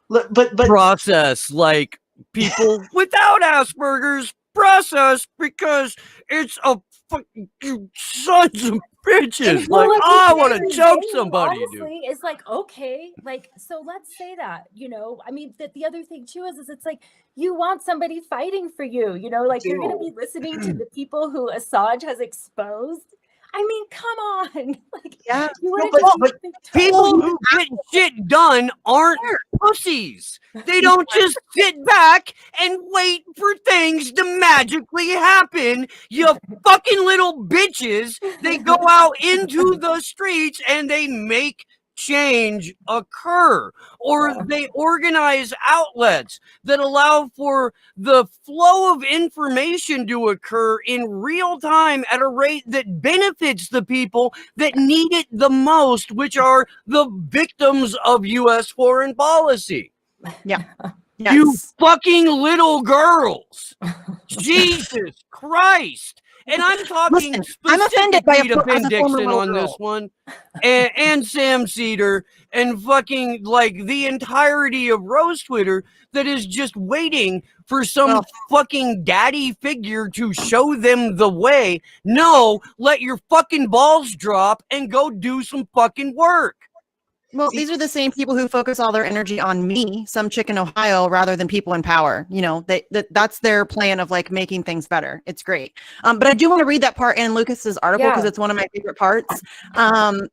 But process like people without Asperger's process, because it's a fucking you sons of bitches. Well, Like, at I the want end to of the choke day, somebody, dude. honestly, it's like, okay, like, so let's say that, I mean, the other thing too is it's like, you want somebody fighting for you, like you're going to be listening to the people who Assange has exposed. I mean, come on. Like, Yeah. you want No, to but People who get shit done aren't pussies. They don't just sit back and wait for things to magically happen. You fucking little bitches. They go out into the streets and they make change occur, or they organize outlets that allow for the flow of information to occur in real time at a rate that benefits the people that need it the most, which are the victims of U.S. foreign policy. Yes. You fucking little girls. Jesus Christ. And I'm talking Listen, I'm offended by specifically to as Ben a former Dixon little on this girl. one, and Sam Cedar, and fucking like the entirety of Rose Twitter that is just waiting for some fucking daddy figure to show them the way. No, let your fucking balls drop and go do some fucking work. Well, these are the same people who focus all their energy on me, some chick in Ohio, rather than people in power. That's their plan of like making things better. It's great. But I do want to read that part in Lucas's article because it's one of my favorite parts.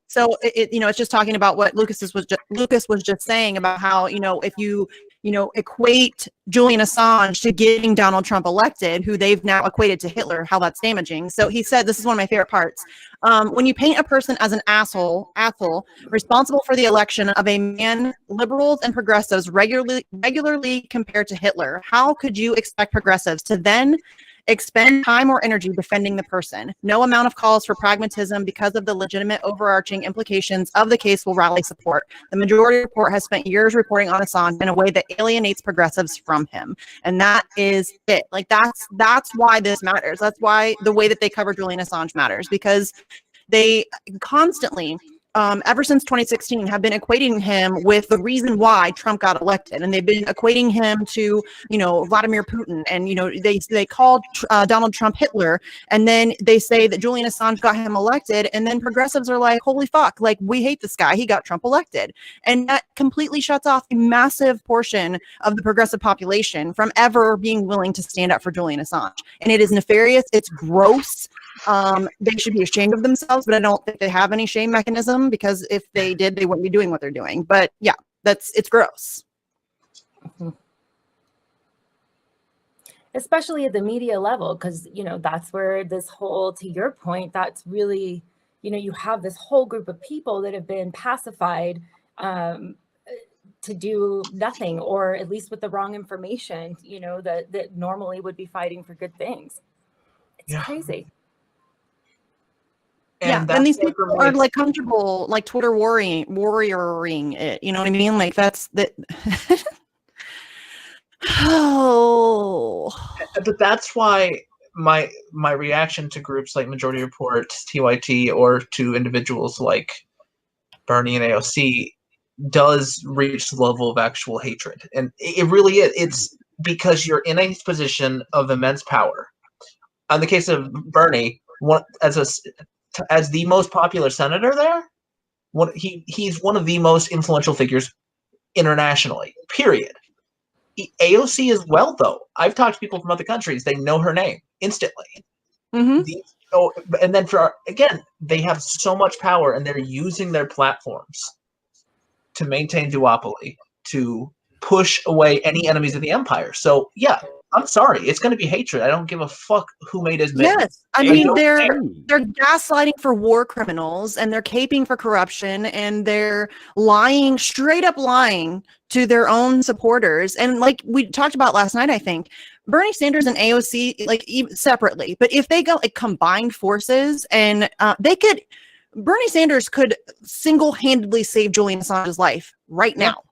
So it's just talking about what Lucas was just saying about how, if you equate Julian Assange to getting Donald Trump elected, who they've now equated to Hitler, how that's damaging. So he said, this is one of my favorite parts. When you paint a person as an asshole responsible for the election of a man liberals and progressives regularly compared to Hitler, how could you expect progressives to then expend time or energy defending the person? No amount of calls for pragmatism because of the legitimate overarching implications of the case will rally support. The majority report has spent years reporting on Assange in a way that alienates progressives from him. And that is it. Like that's why this matters. That's why the way that they cover Julian Assange matters, because they constantly ever since 2016 have been equating him with the reason why Trump got elected, and they've been equating him to Vladimir Putin, and they called Donald Trump Hitler, and then they say that Julian Assange got him elected, and then progressives are like, holy fuck, like we hate this guy, he got Trump elected, and that completely shuts off a massive portion of the progressive population from ever being willing to stand up for Julian Assange. And it is nefarious, it's gross. They should be ashamed of themselves, but I don't think they have any shame mechanism, because if they did, they wouldn't be doing what they're doing. But yeah, it's gross. Especially at the media level, because that's where this whole, to your point, that's really, you have this whole group of people that have been pacified to do nothing, or at least with the wrong information, that normally would be fighting for good things. It's crazy. And then these people are like comfortable, like Twitter warrioring it. You know what I mean? Like that's that. But that's why my reaction to groups like Majority Report, TYT, or to individuals like Bernie and AOC does reach the level of actual hatred. And it really is. It's because you're in a position of immense power. On the case of Bernie, as the most popular senator there, he's one of the most influential figures internationally, period. AOC as well, though. I've talked to people from other countries. They know her name instantly. Mm-hmm. And then they have so much power, and they're using their platforms to maintain duopoly, to push away any enemies of the empire. So, yeah, I'm sorry, it's going to be hatred. I don't give a fuck who made his mitten. Yes, I Hey, mean don't they're care. gaslighting for war criminals, and they're caping for corruption, and they're lying, straight up lying to their own supporters. And like we talked about last night, I think Bernie Sanders and AOC, like even separately, but if they go like combined forces, and Bernie Sanders could single-handedly save Julian Assange's life right now.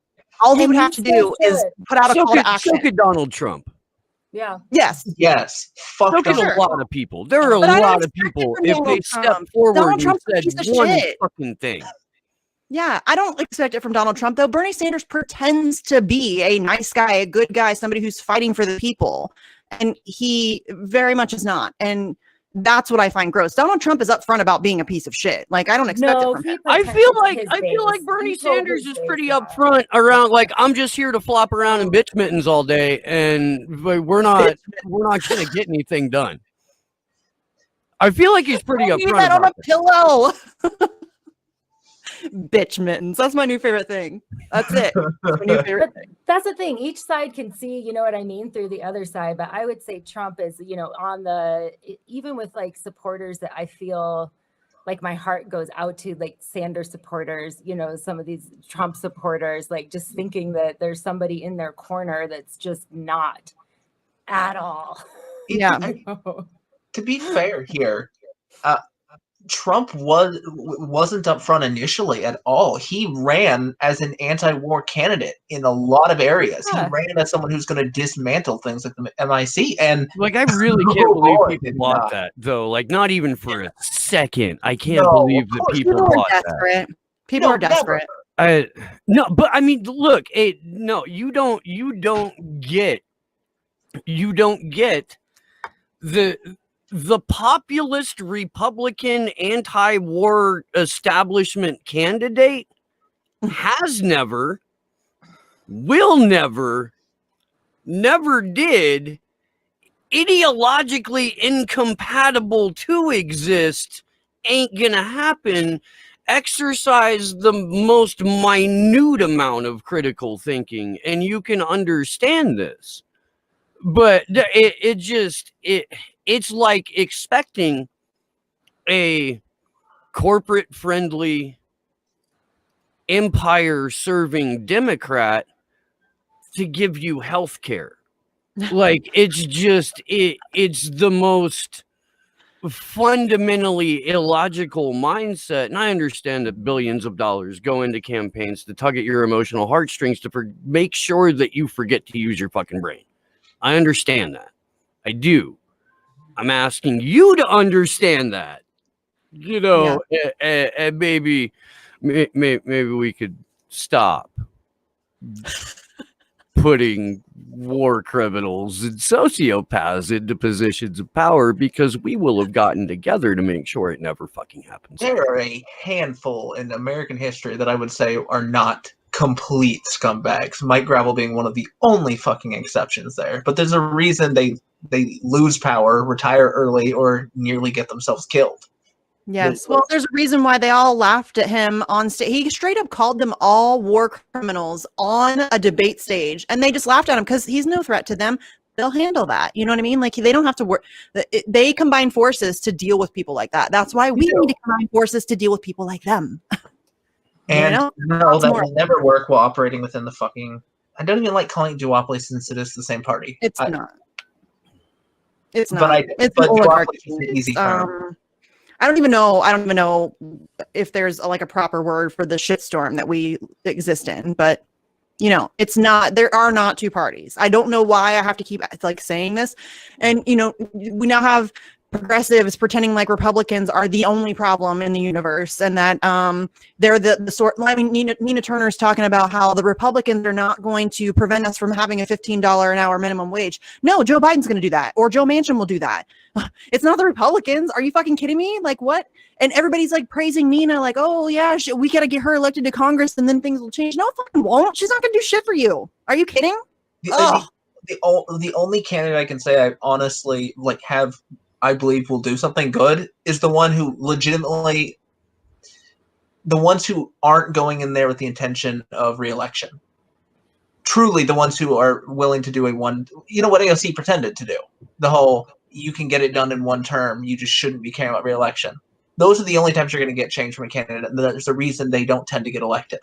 All he And would he have to still do is should. put out a So call to could, action. so could Donald Trump. Yeah. Yes. Yes. Fuck So could Donald a lot of people. There are a But I don't lot of expect it people, from if Donald they step Trump. forward Donald and Trump's a said piece of one shit. fucking thing. Yeah, I don't expect it from Donald Trump, though. Bernie Sanders pretends to be a nice guy, a good guy, somebody who's fighting for the people. And he very much is not. And that's what I find gross. Donald Trump is upfront about being a piece of shit. Like, I don't expect it from him. I feel like Bernie Sanders is pretty upfront around, like, I'm just here to flop around in bitch mittens all day, and we're not gonna get anything done. I feel like he's pretty upfront that on about a pillow. Bitch mittens. That's my new favorite thing. That's it. That's my new favorite thing. That's the thing. Each side can see, you know what I mean, through the other side. But I would say Trump is, you know, on the, even with like supporters that I feel like my heart goes out to, like Sanders supporters, you know, some of these Trump supporters, like just thinking that there's somebody in their corner that's just not at all. Yeah. To be fair here, Trump wasn't up front initially at all. He ran as an anti-war candidate in a lot of areas. Yeah. He ran as someone who's going to dismantle things like the MIC. And like, I really can't believe Lord, people did bought not. that, though. Like, not even for a second. I can't No, believe of that course, people People are bought that. desperate. People No, are desperate. No, but I mean, look, no, you don't get the populist Republican anti-war establishment candidate has never, will never did, ideologically incompatible to exist, ain't gonna happen. Exercise the most minute amount of critical thinking and you can understand this. But it's like expecting a corporate friendly empire serving Democrat to give you health care. Like, it's the most fundamentally illogical mindset. And I understand that billions of dollars go into campaigns to tug at your emotional heartstrings to make sure that you forget to use your fucking brain. I understand that. I do. I'm asking you to understand that. You know, and maybe we could stop putting war criminals and sociopaths into positions of power, because we will have gotten together to make sure it never fucking happens. There are a handful in American history that I would say are not complete scumbags. Mike Gravel being one of the only fucking exceptions there. But there's a reason they lose power, retire early, or nearly get themselves killed. Yes. Well, there's a reason why they all laughed at him on stage. He straight up called them all war criminals on a debate stage, and they just laughed at him because he's no threat to them. They'll handle that. You know what I mean? Like, they don't have to work. They combine forces to deal with people like that. That's why we need to combine forces to deal with people like them. And You know? no, that will never work while operating within the fucking... I don't even like calling it duopoly since it is the same party. It's not. It's not. But It's but an oligarchy. duopoly is an easy term. I don't even know if there's like a proper word for the shitstorm that we exist in, but you know, it's not, there are not two parties. I don't know why I have to keep like saying this. And you know, we now have progressives pretending like Republicans are the only problem in the universe, and that they're the sort. I mean, Nina Turner's talking about how the Republicans are not going to prevent us from having a $15 an hour minimum wage. No, Joe Biden's going to do that, or Joe Manchin will do that. It's not the Republicans. Are you fucking kidding me? Like, what? And everybody's like praising Nina, like, oh yeah, we got to get her elected to Congress and then things will change. No, fucking won't. She's not going to do shit for you. Are you kidding? The only candidate I can say I honestly like I believe will do something good is the one who legitimately, the ones who aren't going in there with the intention of re-election. truly the ones who are willing to do what AOC pretended to do. The whole, you can get it done in one term, you just shouldn't be caring about re-election. Those are the only times you're going to get change from a candidate, and there's a reason they don't tend to get elected.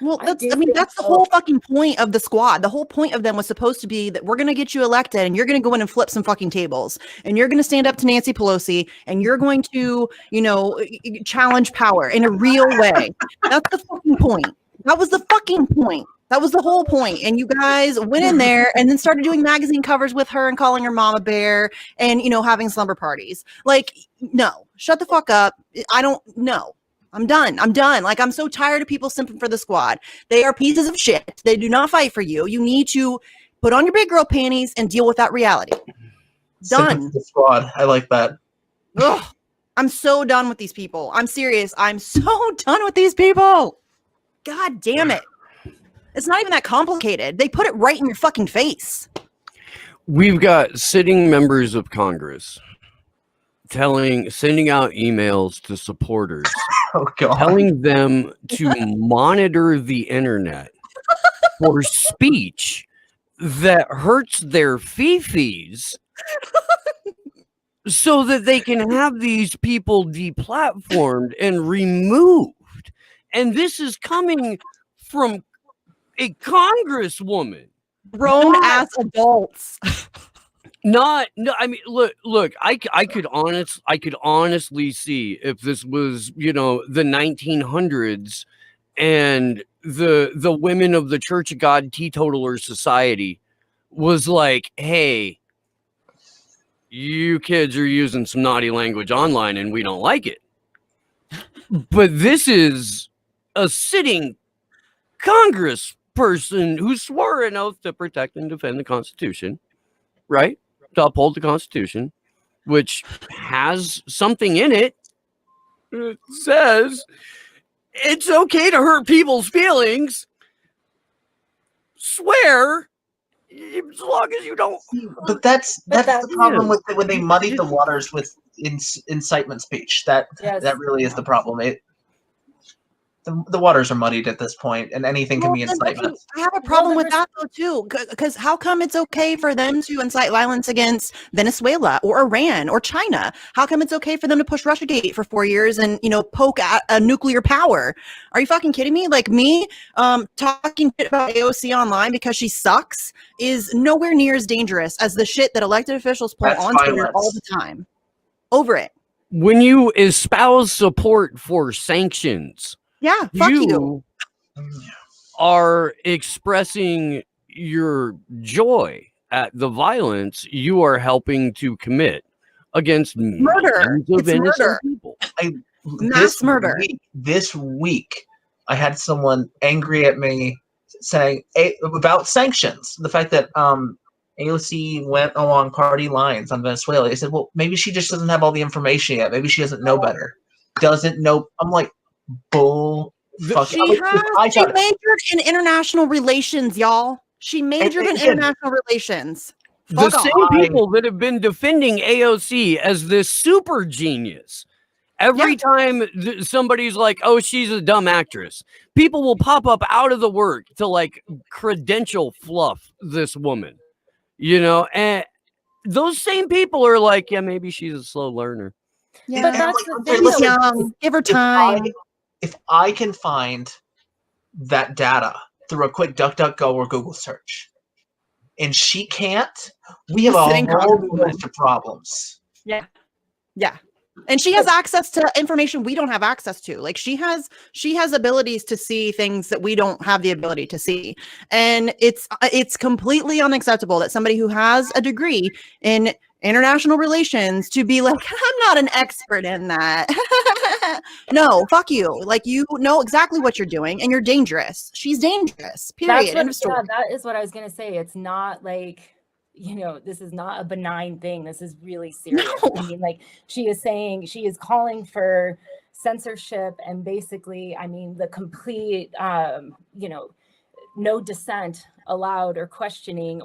Well, that's the whole fucking point of the squad. The whole point of them was supposed to be that we're going to get you elected and you're going to go in and flip some fucking tables and you're going to stand up to Nancy Pelosi and you're going to, challenge power in a real way. That's the fucking point. That was the fucking point. That was the whole point. And you guys went in there and then started doing magazine covers with her and calling her mama bear and, having slumber parties. Like, no, shut the fuck up. I don't know. I'm done. Like, I'm so tired of people simping for the squad. They are pieces of shit. They do not fight for you. You need to put on your big girl panties and deal with that reality. Done. The squad. I like that. Ugh. I'm so done with these people. I'm serious. I'm so done with these people. God damn it. It's not even that complicated. They put it right in your fucking face. We've got sitting members of Congress sending out emails to supporters, telling them to monitor the internet for speech that hurts their fifis so that they can have these people deplatformed and removed. And this is coming from a congresswoman. Grown ass adults. I mean, look, I could honestly see if this was, the 1900s and the women of the Church of God Teetotaler Society was like, hey, you kids are using some naughty language online and we don't like it. But this is a sitting Congress person who swore an oath to protect and defend the Constitution, right? To uphold the Constitution, which has something in it. It says it's okay to hurt people's feelings. Swear, as long as you don't. But that's the problem with when they muddy the waters with incitement speech. That really is the problem. The waters are muddied at this point, and anything can be incitement. I have a problem with that though too, because how come it's okay for them to incite violence against Venezuela or Iran or China? How come it's okay for them to push Russiagate for 4 years and poke at a nuclear power? Are you fucking kidding me? Like me, talking shit about AOC online because she sucks is nowhere near as dangerous as the shit that elected officials pull on Twitter all the time. Over it. When you espouse support for sanctions. Yeah, fuck you. Are expressing your joy at the violence you are helping to commit against murder. It's murder. People. Mass murder. This week, I had someone angry at me saying about sanctions. The fact that AOC went along party lines on Venezuela. They said, well, maybe she just doesn't have all the information yet. Maybe she doesn't know better. Doesn't know. I'm like, bull. She majored in international relations, y'all. She majored in international relations. The same people that have been defending AOC as this super genius. Every time somebody's like, oh, she's a dumb actress, people will pop up out of the work to like credential fluff this woman, and those same people are like, yeah, maybe she's a slow learner. Yeah, but that's the thing. Young. Give her time. If I can find that data through a quick DuckDuckGo or Google search, and she can't, we have a whole list of problems. Yeah. And she has access to information we don't have access to. Like she has abilities to see things that we don't have the ability to see. And it's completely unacceptable that somebody who has a degree in international relations to be like, I'm not an expert in that. No, fuck you. Like, you know exactly what you're doing and you're dangerous. She's dangerous. Period. End of story. That is what I was going to say. It's not like, this is not a benign thing. This is really serious. No. I mean, like she is calling for censorship and basically, the complete, no dissent allowed or questioning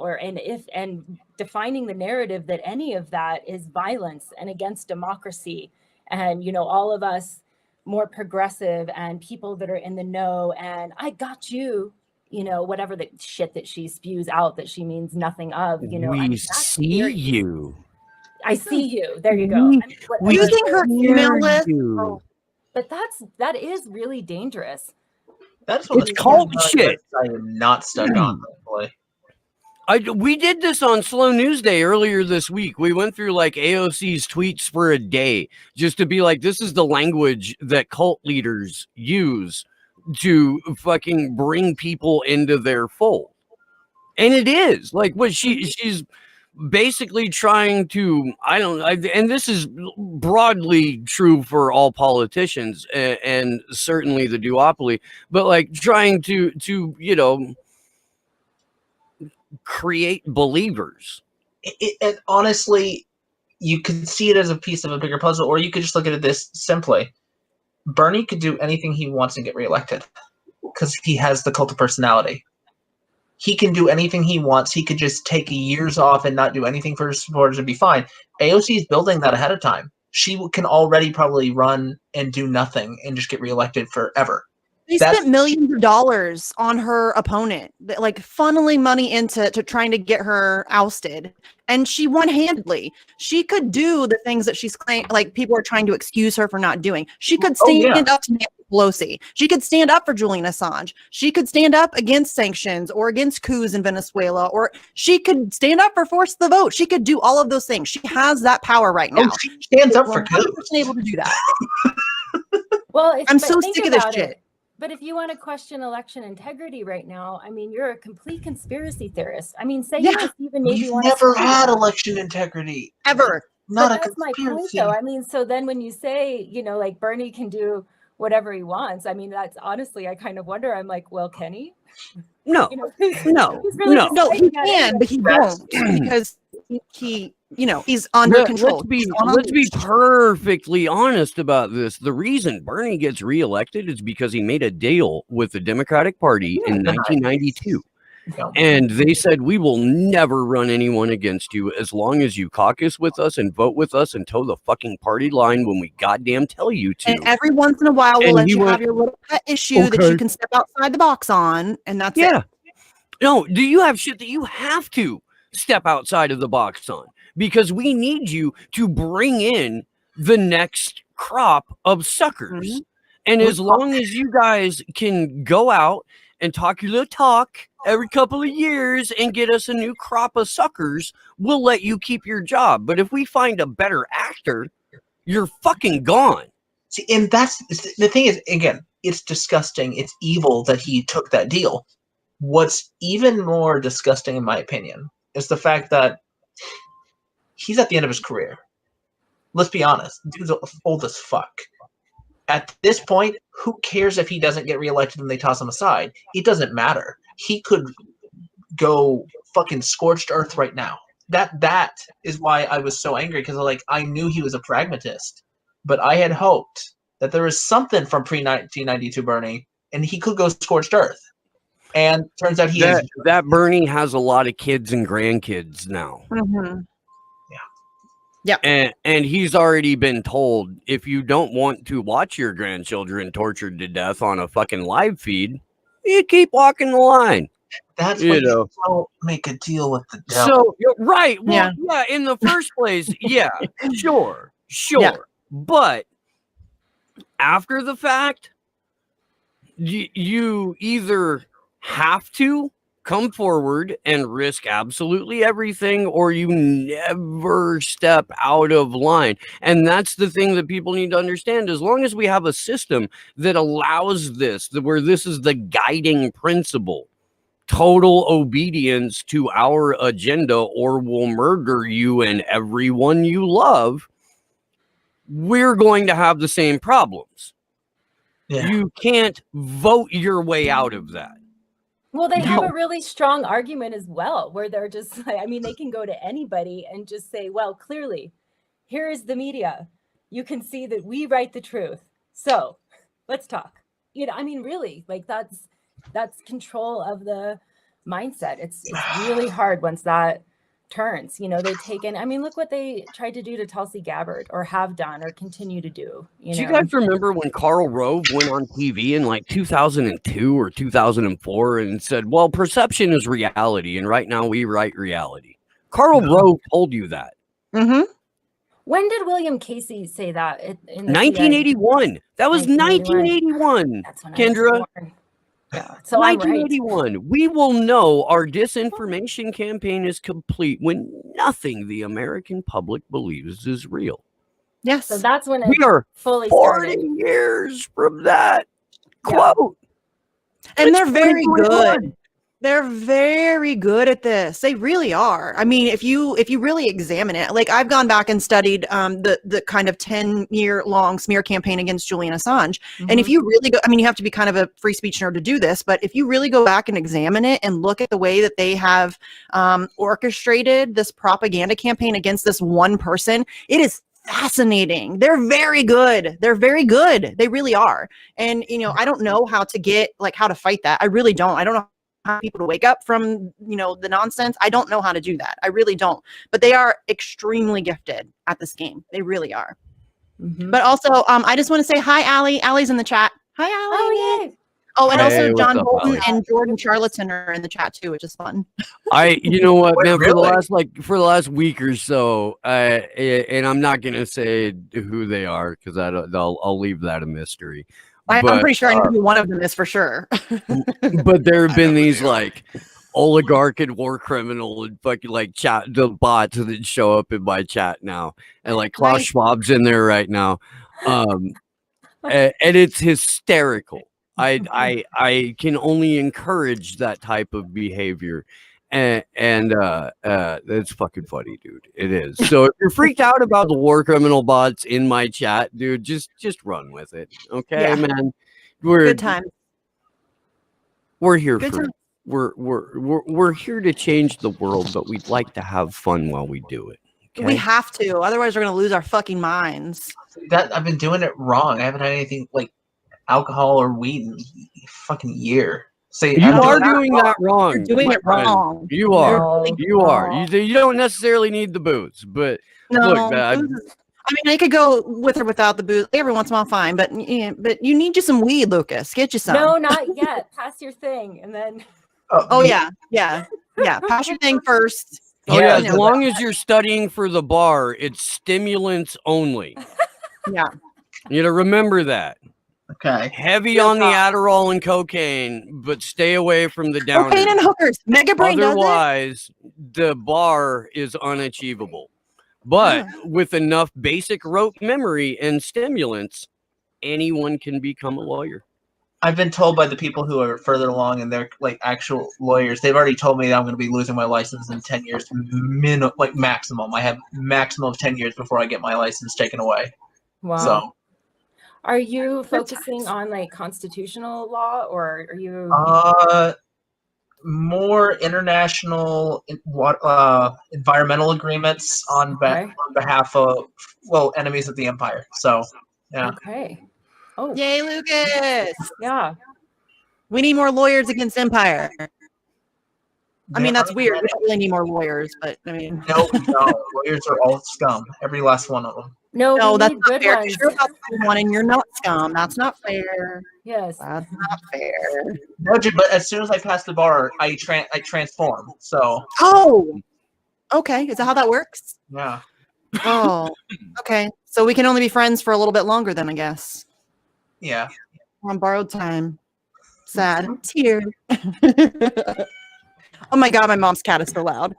and defining the narrative that any of that is violence and against democracy. And, all of us more progressive and people that are in the know and I got you you know, whatever the shit that she spews out that she means nothing of, you know. We see you. I see you. There you go. I mean, Using her email list. But that is really dangerous. That's one It's called shit. I am not stuck on, thankfully. We did this on Slow News Day earlier this week. We went through like AOC's tweets for a day just to be like, this is the language that cult leaders use to fucking bring people into their fold. And it is like what she's basically trying to, and this is broadly true for all politicians and certainly the duopoly, but like trying to, you know, create believers. And honestly, you could see it as a piece of a bigger puzzle, or you could just look at it this simply. Bernie could do anything he wants and get reelected because he has the cult of personality. He can do anything he wants. He could just take years off and not do anything for his supporters and be fine. AOC is building that ahead of time. She can already probably run and do nothing and just get reelected forever. They spent millions of dollars on her opponent, like funneling money into trying to get her ousted. And she won handedly. She could do the things that she's claiming, like people are trying to excuse her for not doing. She could stand up to Nancy Pelosi. She could stand up for Julian Assange. She could stand up against sanctions or against coups in Venezuela, or she could stand up for force the vote. She could do all of those things. She has that power right now. She stands up for coups. Able to do that. Well, I'm so sick of this shit. But if you want to question election integrity right now, I mean, you're a complete conspiracy theorist. I mean, say you just even maybe want to never had election integrity ever. Not but that's my point, though. I mean, so then when you say, you know, like Bernie can do whatever he wants, I mean, that's honestly, I kind of wonder. I'm like, well, can he? No, you know, no, he can, but he won't because he you know, he's under control. Let's be perfectly honest about this. The reason Bernie gets reelected is because he made a deal with the Democratic Party in 1992. And they said, we will never run anyone against you as long as you caucus with us and vote with us and toe the fucking party line when we goddamn tell you to. And every once in a while, we'll let you have your little pet issue that you can step outside the box on. And that's it. No, do you have shit that you have to step outside of the box on? Because we need you to bring in the next crop of suckers. Mm-hmm. And as long as you guys can go out and talk your little talk every couple of years and get us a new crop of suckers, we'll let you keep your job. But if we find a better actor, you're fucking gone. See, and that's the thing is, again, it's disgusting. It's evil that he took that deal. What's even more disgusting, in my opinion, is the fact that he's at the end of his career. Let's be honest. Dude's old as fuck. At this point, who cares if he doesn't get reelected and they toss him aside? It doesn't matter. He could go fucking scorched earth right now. That is why I was so angry, because I knew he was a pragmatist. But I had hoped that there was something from pre-1992 Bernie, and he could go scorched earth. And turns out that Bernie has a lot of kids and grandkids now. Mm-hmm. Yeah. And he's already been told, if you don't want to watch your grandchildren tortured to death on a fucking live feed, you keep walking the line. That's why you don't make a deal with the devil. So, right. Well, yeah, in the first place, sure. Yeah. But after the fact, you either have to come forward and risk absolutely everything, or you never step out of line. And that's the thing that people need to understand. As long as we have a system that allows this, where this is the guiding principle, total obedience to our agenda, or we'll murder you and everyone you love, we're going to have the same problems. Yeah. You can't vote your way out of that. Well, they have a really strong argument as well, where they're just like, I mean, they can go to anybody and just say, well, clearly, here is the media. You can see that we write the truth. So let's talk. You know, I mean, really, like that's control of the mindset. It's really hard once that turns. They've taken, I mean, look what they tried to do to Tulsi Gabbard, or have done, or continue to do. Do you guys remember when Karl Rove went on TV in like 2002 or 2004 and said, well, perception is reality, and right now we write reality? Karl Rove told you that. Mm-hmm. When did William Casey say that? In the 1981. That was 1981. That's when Kendra. I was born. Yeah, so 1981. I'm right. We will know our disinformation campaign is complete when nothing the American public believes is real. Yes. So that's when it We are fully 40 started. years from that quote. And It's they're very 2021. good. They're very good at this. They really are. I mean, if you really examine it, like I've gone back and studied the kind of 10-year long smear campaign against Julian Assange. And if you really go, I mean, you have to be kind of a free speech nerd to do this, but if you really go back and examine it and look at the way that they have orchestrated this propaganda campaign against this one person, it is fascinating. They're very good. They're very good. They really are. And, I don't know how to fight that. I really don't. I don't know how people to wake up from, the nonsense. I don't know how to do that. I really don't. But they are extremely gifted at this game. They really are. But also, I just want to say hi, Allie. Allie's in the chat. Hi, Allie. Oh, yay. Oh, and Hey, also what's John up, Bolton Allie? and Jordan Charlatan are in the chat too, which is fun. You know what, man, Really? for the last week or so, and I'm not gonna say who they are because I'll leave that a mystery. I'm But, pretty sure I know who one of them is for sure. but there have I been know who these they are. like oligarch and war criminal and fucking like chat the bots that show up in my chat now, and like Klaus Nice. Schwab's in there right now, and it's hysterical. I can only encourage that type of behavior. And it's fucking funny, dude. It is. So if you're freaked out about the war criminal bots in my chat, dude, just run with it. Okay, Yeah. man. Good time. We're here Good for time. we're here to change the world, but we'd like to have fun while we do it. Okay? We have to, otherwise we're gonna lose our fucking minds. That I've been doing it wrong. I haven't had anything like alcohol or weed in a fucking year. See, You I'm are doing doing that wrong. You're doing my it friend. wrong. You are. No. You are. You don't necessarily need the booze, but No, look, man, booze is- I mean, I could go with or without the booze every once in a while, fine. But you need you some weed, Lucas. Get you some. No, not yet. Pass your thing, and then. Oh yeah. Pass your thing first. oh yeah, you as know, long as you're studying for the bar, it's stimulants only. Yeah. You know, remember that. Okay. Heavy Real on the talk. Adderall and cocaine, but stay away from the downers. Cocaine and hookers. Mega Brain does it. Otherwise, the bar is unachievable. But with enough basic rote memory and stimulants, anyone can become a lawyer. I've been told by the people who are further along and they're like actual lawyers. They've already told me that I'm going to be losing my license in 10 years, maximum. I have maximum of 10 years before I get my license taken away. Wow. So, Are you focusing on like constitutional law, or are you? more international environmental agreements on behalf of enemies of the empire. So, yeah. Okay. Oh, Yay, Lucas! yeah. We need more lawyers against Empire. I mean, that's There weird. aren't We don't really need more lawyers, but I mean, No, lawyers are all scum. Every last one of them. No, no, we that's need not good fair. ones. 'Cause you're about one and you're not scum. That's not fair. Yes. That's not fair. No, dude, but as soon as I pass the bar, I transform. So, Oh, okay. Is that how that works? yeah. Oh, okay. So we can only be friends for a little bit longer then, I guess. Yeah. We're on borrowed time. Sad. Tear. Oh my God, my mom's cat is so loud.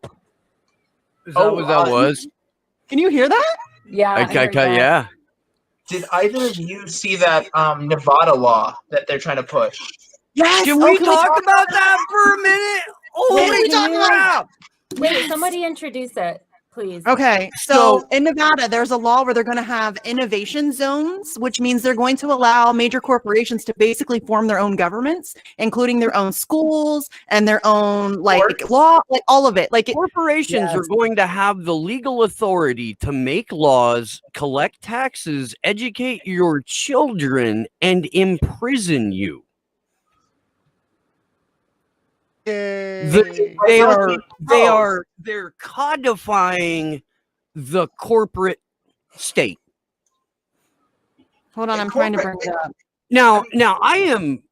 Is that what that was? Can you hear that? Yeah. I heard that. Yeah. Did either of you see that Nevada law that they're trying to push? Yes. Can we talk about that for a minute? Holy talk about crap! Wait, somebody introduce it, please. Okay, so in Nevada, there's a law where they're going to have innovation zones, which means they're going to allow major corporations to basically form their own governments, including their own schools and their own law, like all of it. Like Corporations are going to have the legal authority to make laws, collect taxes, educate your children, and imprison you. they're codifying the corporate state. Hold on, I'm trying to bring it up. Now I am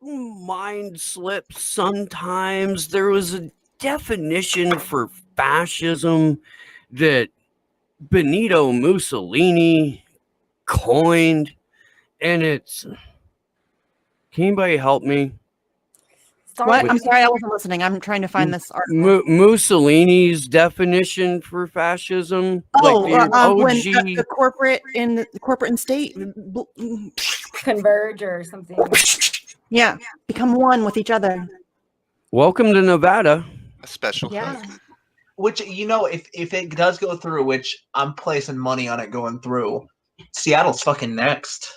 mind slips sometimes. There was a definition for fascism that Benito Mussolini coined, and it's, can anybody help me? What? I'm sorry, I wasn't listening. I'm trying to find this article. Mussolini's definition for fascism. Oh, like when the corporate and state converge or something. Yeah, become one with each other. Welcome to Nevada. A special Yeah. thing. Which, you know, if it does go through, which I'm placing money on it going through, Seattle's fucking next.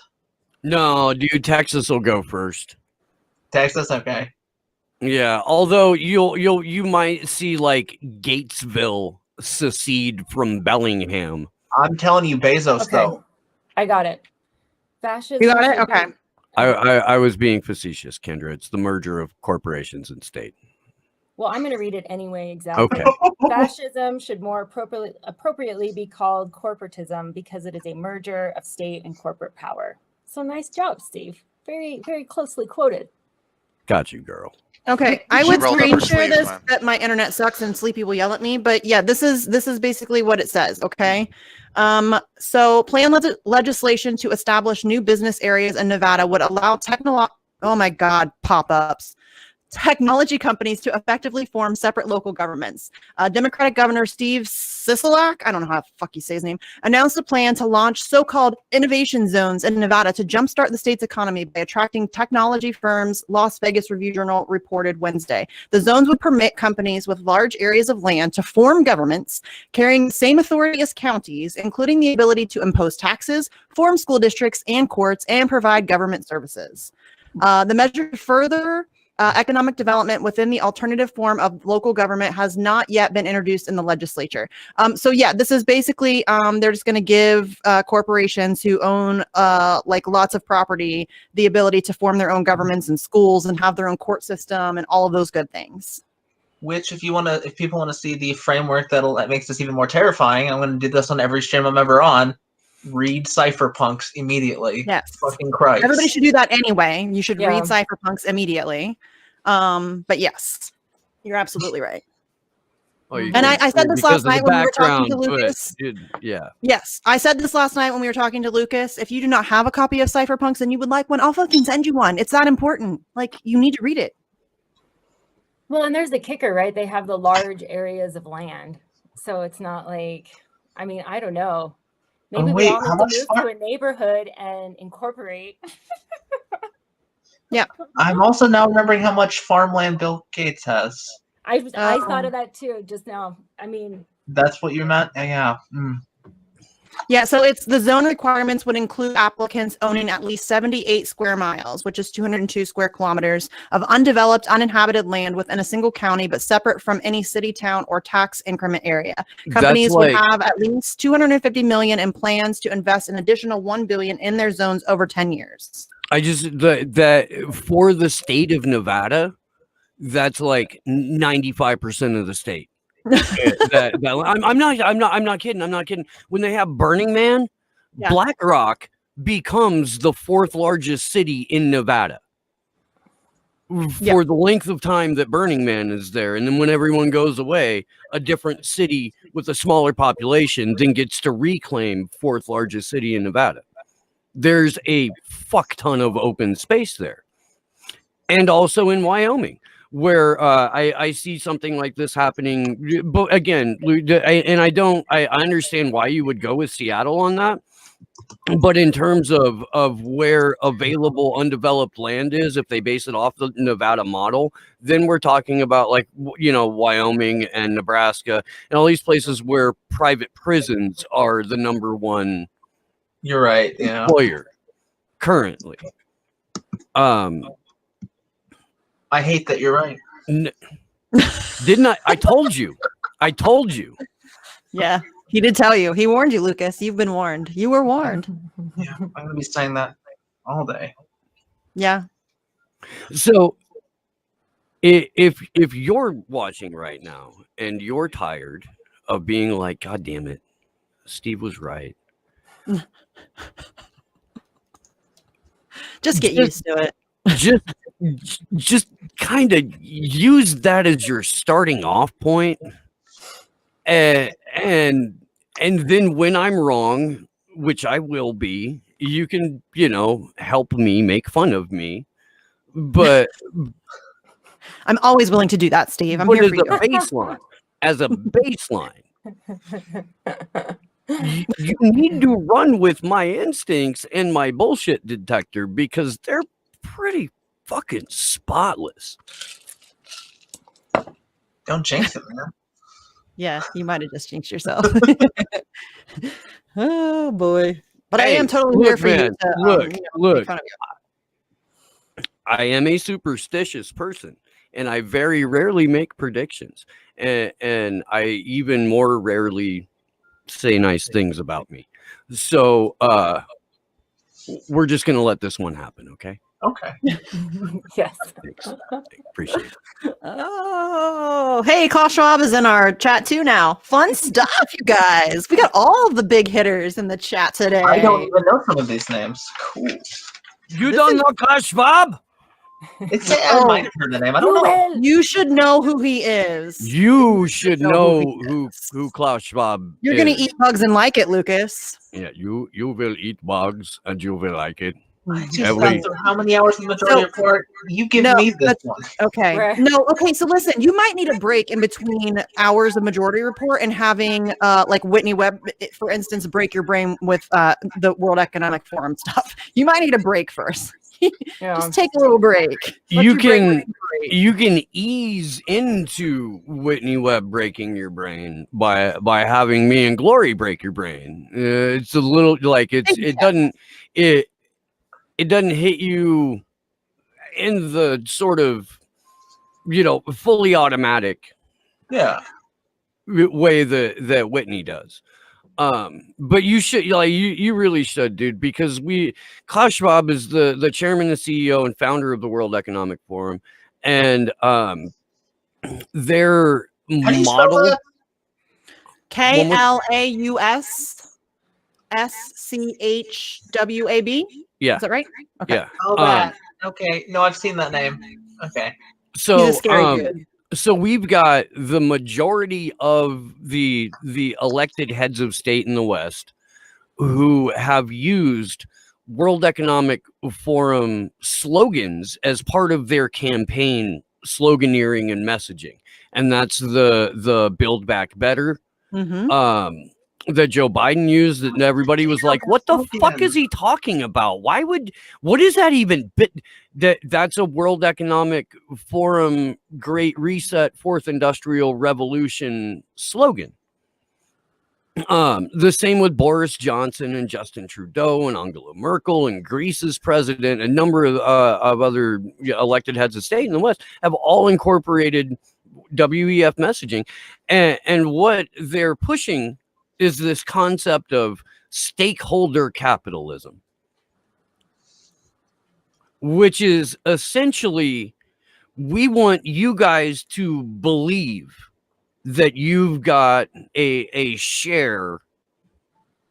No, dude, Texas will go first. Texas, okay. Yeah, although you might see like Gatesville secede from Bellingham. I'm telling you, Bezos, though. I got it. Fascism. You got it? Okay. I was being facetious, Kendra. It's the merger of corporations and state. Well, I'm going to read it anyway. Exactly. Okay. Fascism should more appropriately be called corporatism because it is a merger of state and corporate power. So nice job, Steve. Very, very closely quoted. Got you, girl. Okay, I She would rolled up her screen share sleeves, this, man. that my internet sucks and Sleepy will yell at me. But yeah, this is basically what it says. Okay, so plan legislation to establish new business areas in Nevada would allow pop-ups. Technology companies to effectively form separate local governments. Democratic Governor Steve Sisolak, I don't know how the fuck you say his name, announced a plan to launch so-called innovation zones in Nevada to jumpstart the state's economy by attracting technology firms, Las Vegas Review-Journal reported Wednesday. The zones would permit companies with large areas of land to form governments carrying the same authority as counties, including the ability to impose taxes, form school districts and courts, and provide government services. The measure further economic development within the alternative form of local government has not yet been introduced in the legislature. So yeah, this is basically they're just going to give corporations who own like lots of property the ability to form their own governments and schools and have their own court system and all of those good things. Which, if people want to see the framework that makes this even more terrifying, I'm going to do this on every stream I'm ever on. Read cypherpunks immediately. Yes. Fucking Christ. Everybody should do that anyway. You should Yeah. read cypherpunks immediately. But yes, you're absolutely right. Oh, you And can I said see this because last of the night when we were talking to background, but Lucas. yeah. Yes, I said this last night when we were talking to Lucas. If you do not have a copy of cypherpunks and you would like one, I'll fucking send you one. It's that important. Like, you need to read it. Well, and there's the kicker, right? They have the large areas of land. So it's not like, I mean, I don't know. Maybe we wait, all how need to much move to a neighborhood and incorporate. I'm also now remembering how much farmland Bill Gates has. I thought of that too just now. I mean, That's what you meant? Yeah. Yeah, so it's the zone requirements would include applicants owning at least 78 square miles, which is 202 square kilometers of undeveloped, uninhabited land within a single county, but separate from any city, town, or tax increment area. Companies would have at least 250 million in plans to invest an additional 1 billion in their zones over 10 years. I just that for the state of Nevada, that's like 95% of the state. I'm not kidding. When they have Burning Man, Yeah. Black Rock becomes the fourth largest city in Nevada for the length of time that Burning Man is there. And then when everyone goes away, a different city with a smaller population then gets to reclaim fourth largest city in Nevada. There's a fuck ton of open space there. And also in Wyoming, where I see something like this happening. But again, I understand why you would go with Seattle on that. But in terms of where available undeveloped land is, if they base it off the Nevada model, then we're talking about like, Wyoming and Nebraska and all these places where private prisons are the number one You're right. Yeah. employer currently. I hate that you're right. Didn't I? I told you. Yeah, he did tell you. He warned you, Lucas. You've been warned. You were warned. Yeah, I'm gonna be saying that all day. Yeah. So if you're watching right now and you're tired of being like, God damn it, Steve was right. Just get used to it. Just kind of use that as your starting off point, and then when I'm wrong, which I will be, you can help me make fun of me, but I'm always willing to do that, Steve. I'm but here as for a you. baseline, you need to run with my instincts and my bullshit detector because they're pretty fucking spotless. Don't jinx it, man. Yeah, you might have just jinxed yourself. Oh boy. But I am totally here for you to make fun of you. I am a superstitious person, and I very rarely make predictions, and I even more rarely say nice things about me. So we're just gonna let this one happen, okay? Okay. Yes. Thanks. Appreciate it. Oh, hey, Klaus Schwab is in our chat too now. Fun stuff, you guys. We got all the big hitters in the chat today. I don't even know some of these names. Cool. You don't know Klaus Schwab? I might have heard the name. I don't know. You should know who he is. You should know who Klaus Schwab You're is. gonna eat bugs and like it, Lucas. Yeah, you will eat bugs and you will like it. I just got through how many hours of the majority report? You give me this one. Okay. Right. No, okay. So listen, you might need a break in between hours of majority report and having like Whitney Webb, for instance, break your brain with the World Economic Forum stuff. You might need a break first. Yeah. Just take a little break. Let You your brain can break. you can ease into Whitney Webb breaking your brain by having me and Glory break your brain. It's a little like it doesn't hit you in the sort of fully automatic way that Whitney does. But you should you really should, dude, because Klaus Schwab is the chairman, the CEO, and founder of the World Economic Forum, and their model KLAUSSCHWAB. Yeah. Is that right? Okay. Yeah. Oh, that. Okay. No, I've seen that name. Okay. So He's a scary dude. So we've got the majority of the elected heads of state in the West who have used World Economic Forum slogans as part of their campaign sloganeering and messaging. And that's the Build Back Better that Joe Biden used, that everybody was like, what the fuck is he talking about? What is that even? That's a World Economic Forum Great Reset, Fourth Industrial Revolution slogan. The same with Boris Johnson and Justin Trudeau and Angela Merkel and Greece's president. A number of other elected heads of state in the West have all incorporated WEF messaging, and what they're pushing is this concept of stakeholder capitalism, which is essentially, we want you guys to believe that you've got a share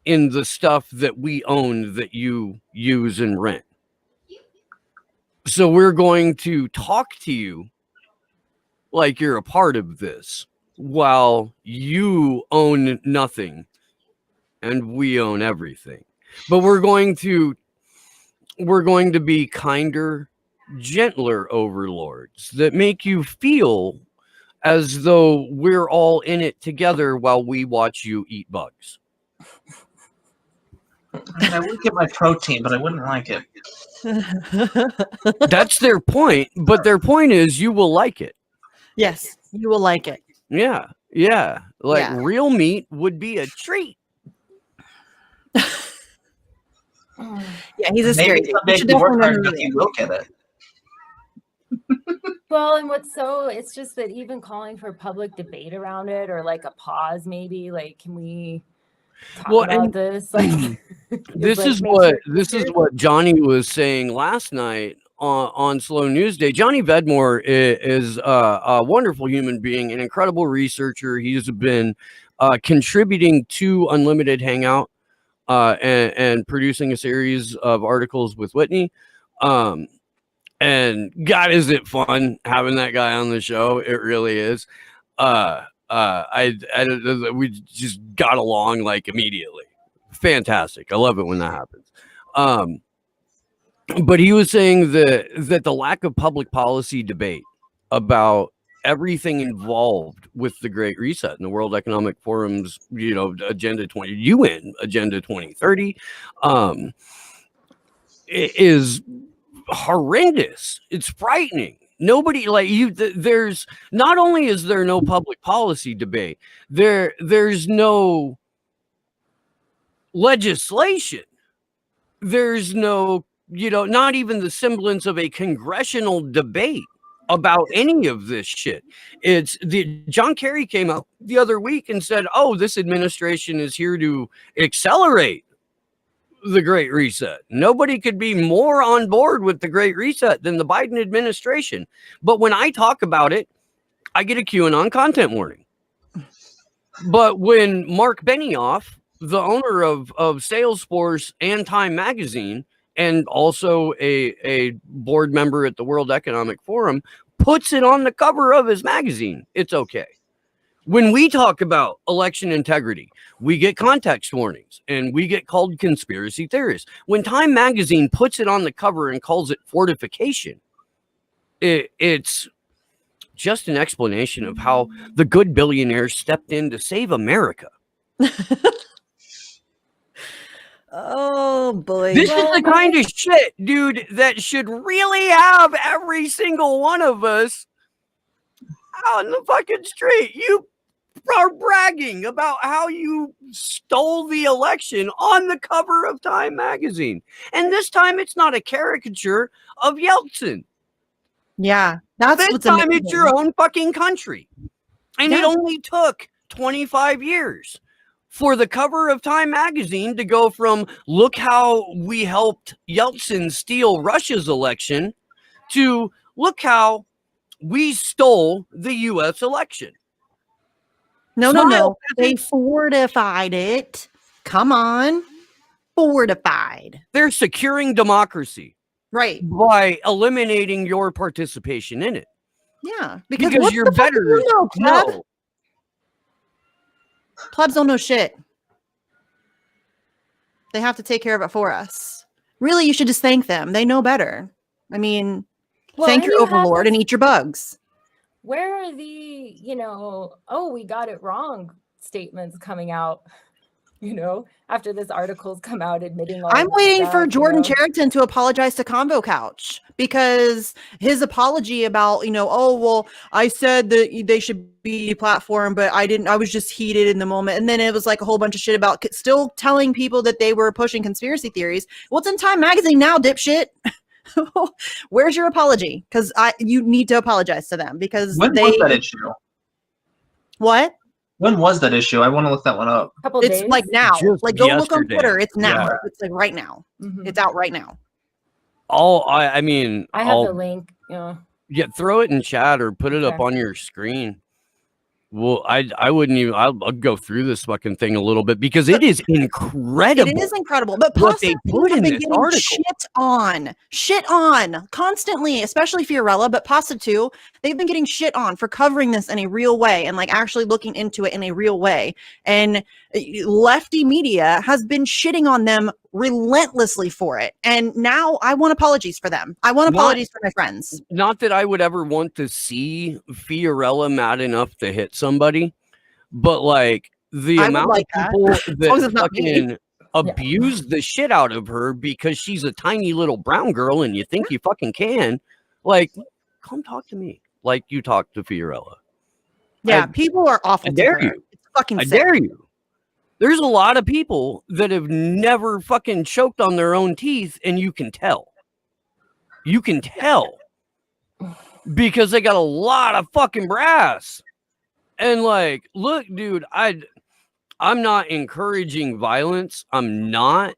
in the stuff that we own, that you use and rent. So we're going to talk to you like you're a part of this, while you own nothing and we own everything. But we're going to be kinder, gentler overlords that make you feel as though we're all in it together while we watch you eat bugs. I would get my protein, but I wouldn't like it. That's their point, but their point is you will like it. Yes, you will like it. Yeah. Real meat would be a treat. Yeah, he's a scary dude. Maybe someday if you work hard enough, you will get it. Well, and it's just that even calling for public debate around it, or like a pause, maybe, like, can we talk about this? Like, this is what Johnny was saying last night on Slow News Day. Johnny Vedmore is a wonderful human being, an incredible researcher. He's been contributing to Unlimited Hangout and producing a series of articles with Whitney. And God, is it fun having that guy on the show? It really is. We just got along like immediately. Fantastic. I love it when that happens. But he was saying that the lack of public policy debate about everything involved with the Great Reset and the World Economic Forum's, Agenda 20, UN Agenda 2030, is horrendous. It's frightening. Nobody there's not only is there no public policy debate, there's no legislation. There's no, not even the semblance of a congressional debate about any of this shit. John Kerry came out the other week and said, oh, this administration is here to accelerate the Great Reset. Nobody could be more on board with the Great Reset than the Biden administration. But when I talk about it, I get a QAnon content warning. But when Mark Benioff, the owner of Salesforce and Time Magazine, and also a board member at the World Economic Forum, puts it on the cover of his magazine, it's okay. When we talk about election integrity, we get context warnings and we get called conspiracy theorists. When Time Magazine puts it on the cover and calls it fortification, it's just an explanation of how the good billionaires stepped in to save America. Oh boy. This is the kind of shit, dude, that should really have every single one of us out in the fucking street. You are bragging about how you stole the election on the cover of Time Magazine. And this time it's not a caricature of Yeltsin. Yeah. That's this what's time amazing. It's your own fucking country. And it only took 25 years for the cover of Time Magazine to go from look how we helped Yeltsin steal Russia's election to look how we stole the U.S. election. No. They fortified it. Come on. Fortified. They're securing democracy. Right. By eliminating your participation in it. Yeah. Because you're better. No. Plebs don't know shit. They have to take care of it for us. Really, you should just thank them. They know better. I mean, thank your overlord and eat your bugs. Where are the, oh, we got it wrong statements coming out, after this article's come out admitting all I'm waiting for Jordan Charrington to apologize to Convo Couch because his apology about, oh, well, I said that they should be platform, but I was just heated in the moment. And then it was like a whole bunch of shit about still telling people that they were pushing conspiracy theories. Well, it's in Time Magazine now, dipshit. Where's your apology? Because you need to apologize to them because when was that issue? What? When was that issue? I want to look that one up. It's days? Like now. Just like go look on Twitter. It's now. Yeah. It's like right now. Mm-hmm. It's out right now. I have the link. Yeah, throw it in chat or put it up on your screen. Well, I wouldn't even. I'll go through this fucking thing a little bit because it is incredible. It is incredible, but what they put in this article. Shit on constantly, especially Fiorella, but Pasta too. They've been getting shit on for covering this in a real way and like actually looking into it in a real way. And lefty media has been shitting on them relentlessly for it. And now I want apologies for them. I want apologies for my friends. Not that I would ever want to see Fiorella mad enough to hit somebody, but like the amount of people that fucking abuse the shit out of her because she's a tiny little brown girl and you think you fucking can, like, come talk to me like you talk to Fiorella. Yeah, people are awful. I dare you. It's fucking I sick. dare you. There's a lot of people that have never fucking choked on their own teeth, and you can tell. You can tell. Because they got a lot of fucking brass. And like, look, dude, I'm not encouraging violence. I'm not.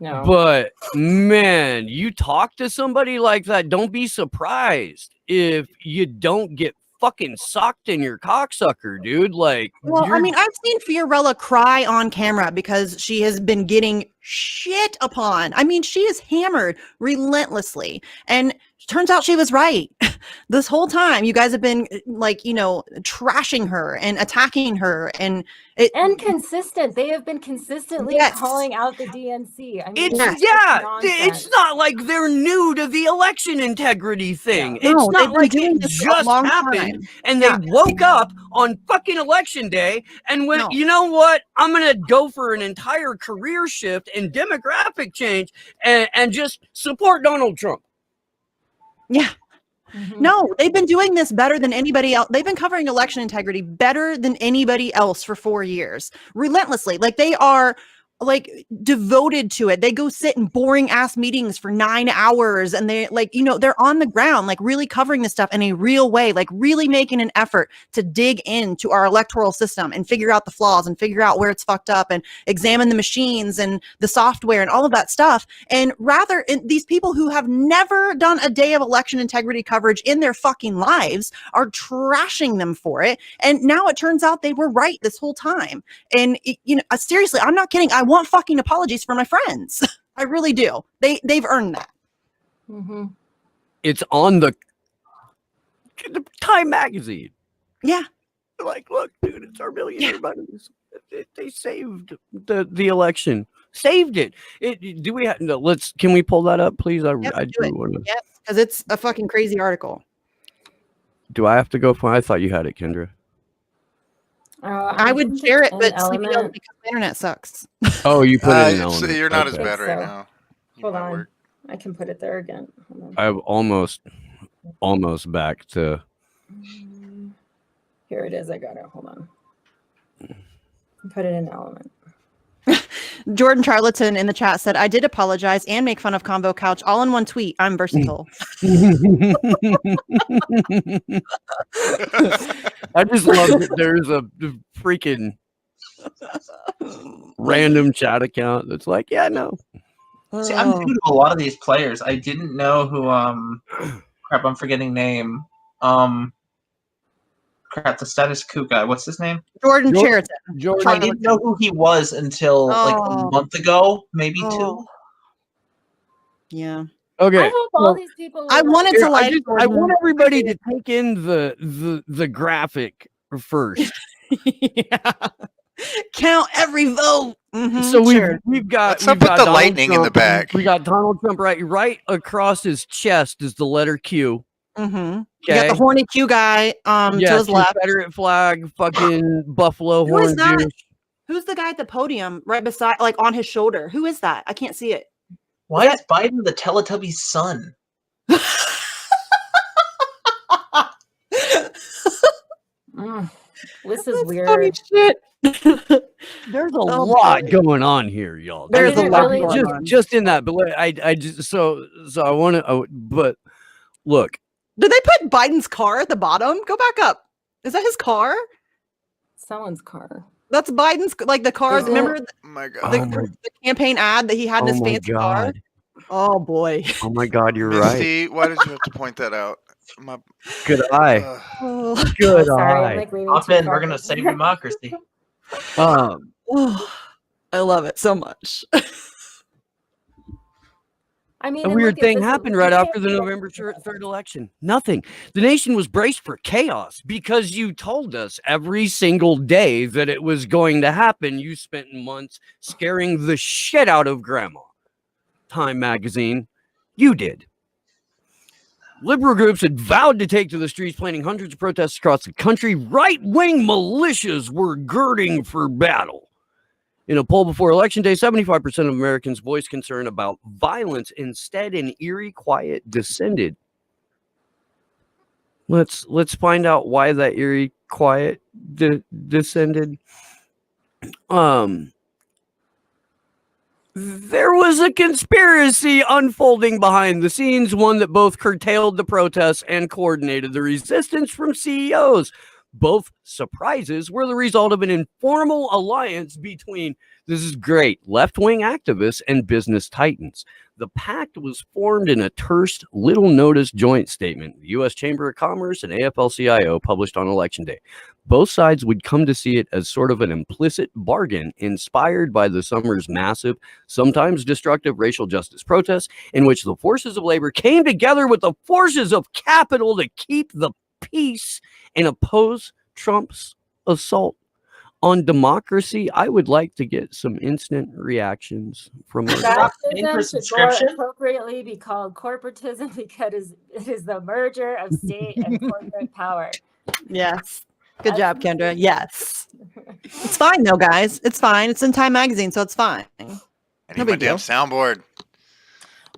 No. But man, you talk to somebody like that, don't be surprised if you don't get fucking socked in your cocksucker, dude. Like, Well, I mean, I've seen Fiorella cry on camera because she has been getting shit upon. I mean, she is hammered relentlessly. And turns out she was right. This whole time, you guys have been like, trashing her and attacking her. And consistent. They have been consistently calling out the DNC. I mean, it's not like they're new to the election integrity thing. Yeah. It's No, not like it just happened and they woke up on fucking election day and went, you know what? I'm going to go for an entire career shift and demographic change and just support Donald Trump. Yeah. Mm-hmm. No, they've been doing this better than anybody else. They've been covering election integrity better than anybody else for 4 years, relentlessly. Like they are like devoted to it. They go sit in boring ass meetings for 9 hours and they they're on the ground, like really covering this stuff in a real way, like really making an effort to dig into our electoral system and figure out the flaws and figure out where it's fucked up and examine the machines and the software and all of that stuff. And rather these people who have never done a day of election integrity coverage in their fucking lives are trashing them for it. And now it turns out they were right this whole time. And seriously, I'm not kidding. I want fucking apologies from my friends. I really do. They've earned that. Mm-hmm. It's on the Time magazine. Yeah. Like, look, dude, it's our millionaire buddies. They saved the election. Saved it. Do we have? No, can we pull that up, please? I do want to. Yep, because it's a fucking crazy article. Do I have to go for? I thought you had it, Kendra. I would share it, but sleepy because the internet sucks. Oh, you put it in Element. You're not as bad right now. Hold on. I can put it there again. I'm almost back to. Here it is. I got it. Hold on. Put it in Element. Jordan Charlatan in the chat said, I did apologize and make fun of Combo Couch all in one tweet. I'm versatile. I just love that there's a freaking random chat account that's like, yeah, no. See, I'm new to a lot of these players. I didn't know who crap, I'm forgetting name. Crap, the status coup guy. What's his name? Jordan Charlatan. I didn't know who he was until like a month ago, maybe two. Yeah. Okay. I hope all these people. I wanted to like. I want everybody to take in the graphic first. Yeah. Count every vote. Mm-hmm, so we've got. Let's put the lightning Trump, in the back. We got Donald Trump right across his chest is the letter Q. Mm-hmm. Okay. You got the horny Q guy to his left. Confederate flag, fucking buffalo Who horn is that? douche. Who's the guy at the podium right beside, like on his shoulder? Who is that? I can't see it. Why is Biden the Teletubby's son? This is weird. Funny shit. There's a lot going on here, y'all. There's a lot really going on. Just in that, but I just so I want to. But look, did they put Biden's car at the bottom? Go back up. Is that his car? Someone's car. That's Biden's, like the car. Remember my God. the campaign ad that he had in his fancy car? Oh boy. Oh my God, you're Misty, right. why did you have to point that out? Good eye. Good Sorry, eye. I'm like leaning Hop too in, far. we're gonna save democracy. I love it so much. I mean, A and weird look, thing this is- happened right after the November 3rd election. Nothing. The nation was braced for chaos because you told us every single day that it was going to happen. You spent months scaring the shit out of grandma. Time magazine, you did. Liberal groups had vowed to take to the streets, planning hundreds of protests across the country. Right-wing militias were girding for battle. In a poll before Election Day, 75% of Americans voiced concern about violence. Instead, an eerie quiet descended. Let's find out why that eerie quiet descended. There was a conspiracy unfolding behind the scenes, one that both curtailed the protests and coordinated the resistance from CEOs. Both surprises were the result of an informal alliance between, this is great, left-wing activists and business titans. The pact was formed in a terse, little-noticed joint statement the U.S. Chamber of Commerce and AFL-CIO published on Election Day. Both sides would come to see it as sort of an implicit bargain inspired by the summer's massive, sometimes destructive racial justice protests in which the forces of labor came together with the forces of capital to keep the peace and oppose Trump's assault on democracy. I would like to get some instant reactions from Fascism should more appropriately be called corporatism because it is the merger of state and corporate power. Yes. Good job, Kendra. Yes. It's fine though, guys. It's fine. It's in Time Magazine, so it's fine. I need my damn soundboard.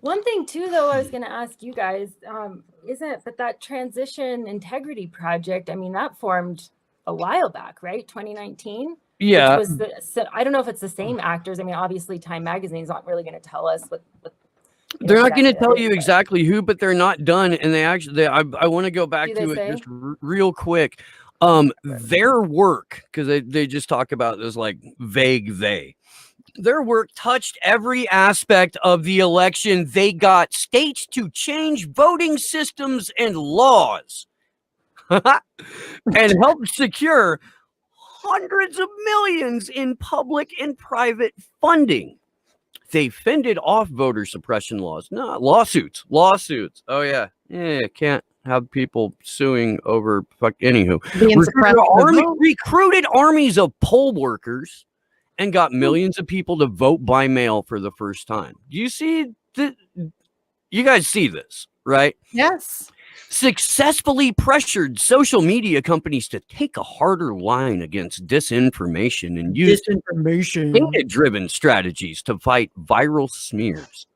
One thing too, though, I was going to ask you guys, but that Transition Integrity Project, I mean, that formed a while back, right? 2019? Yeah. I don't know if it's the same actors. I mean, obviously Time Magazine's not really going to tell us what they're not going to tell you exactly who, but they're not done. And they actually, I want to go back to it just real quick. Their work, because they just talk about this like vague their work touched every aspect of the election. They got states to change voting systems and laws and helped secure hundreds of millions in public and private funding. They fended off voter suppression laws, lawsuits. Oh yeah, can't have people suing over anywho. Recruited armies of poll workers and got millions of people to vote by mail for the first time. Do you see that? You guys see this, right? Yes. Successfully pressured social media companies to take a harder line against disinformation and use data-driven strategies to fight viral smears.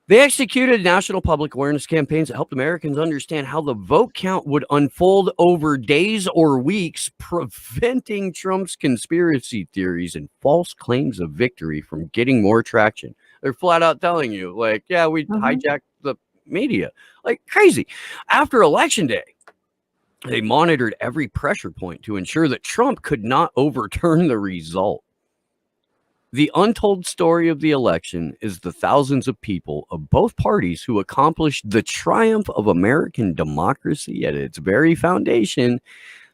They executed national public awareness campaigns that helped Americans understand how the vote count would unfold over days or weeks, preventing Trump's conspiracy theories and false claims of victory from getting more traction. They're flat out telling you, like, yeah, we hijacked the media like crazy. After Election Day, they monitored every pressure point to ensure that Trump could not overturn the result. The untold story of the election is the thousands of people of both parties who accomplished the triumph of American democracy at its very foundation,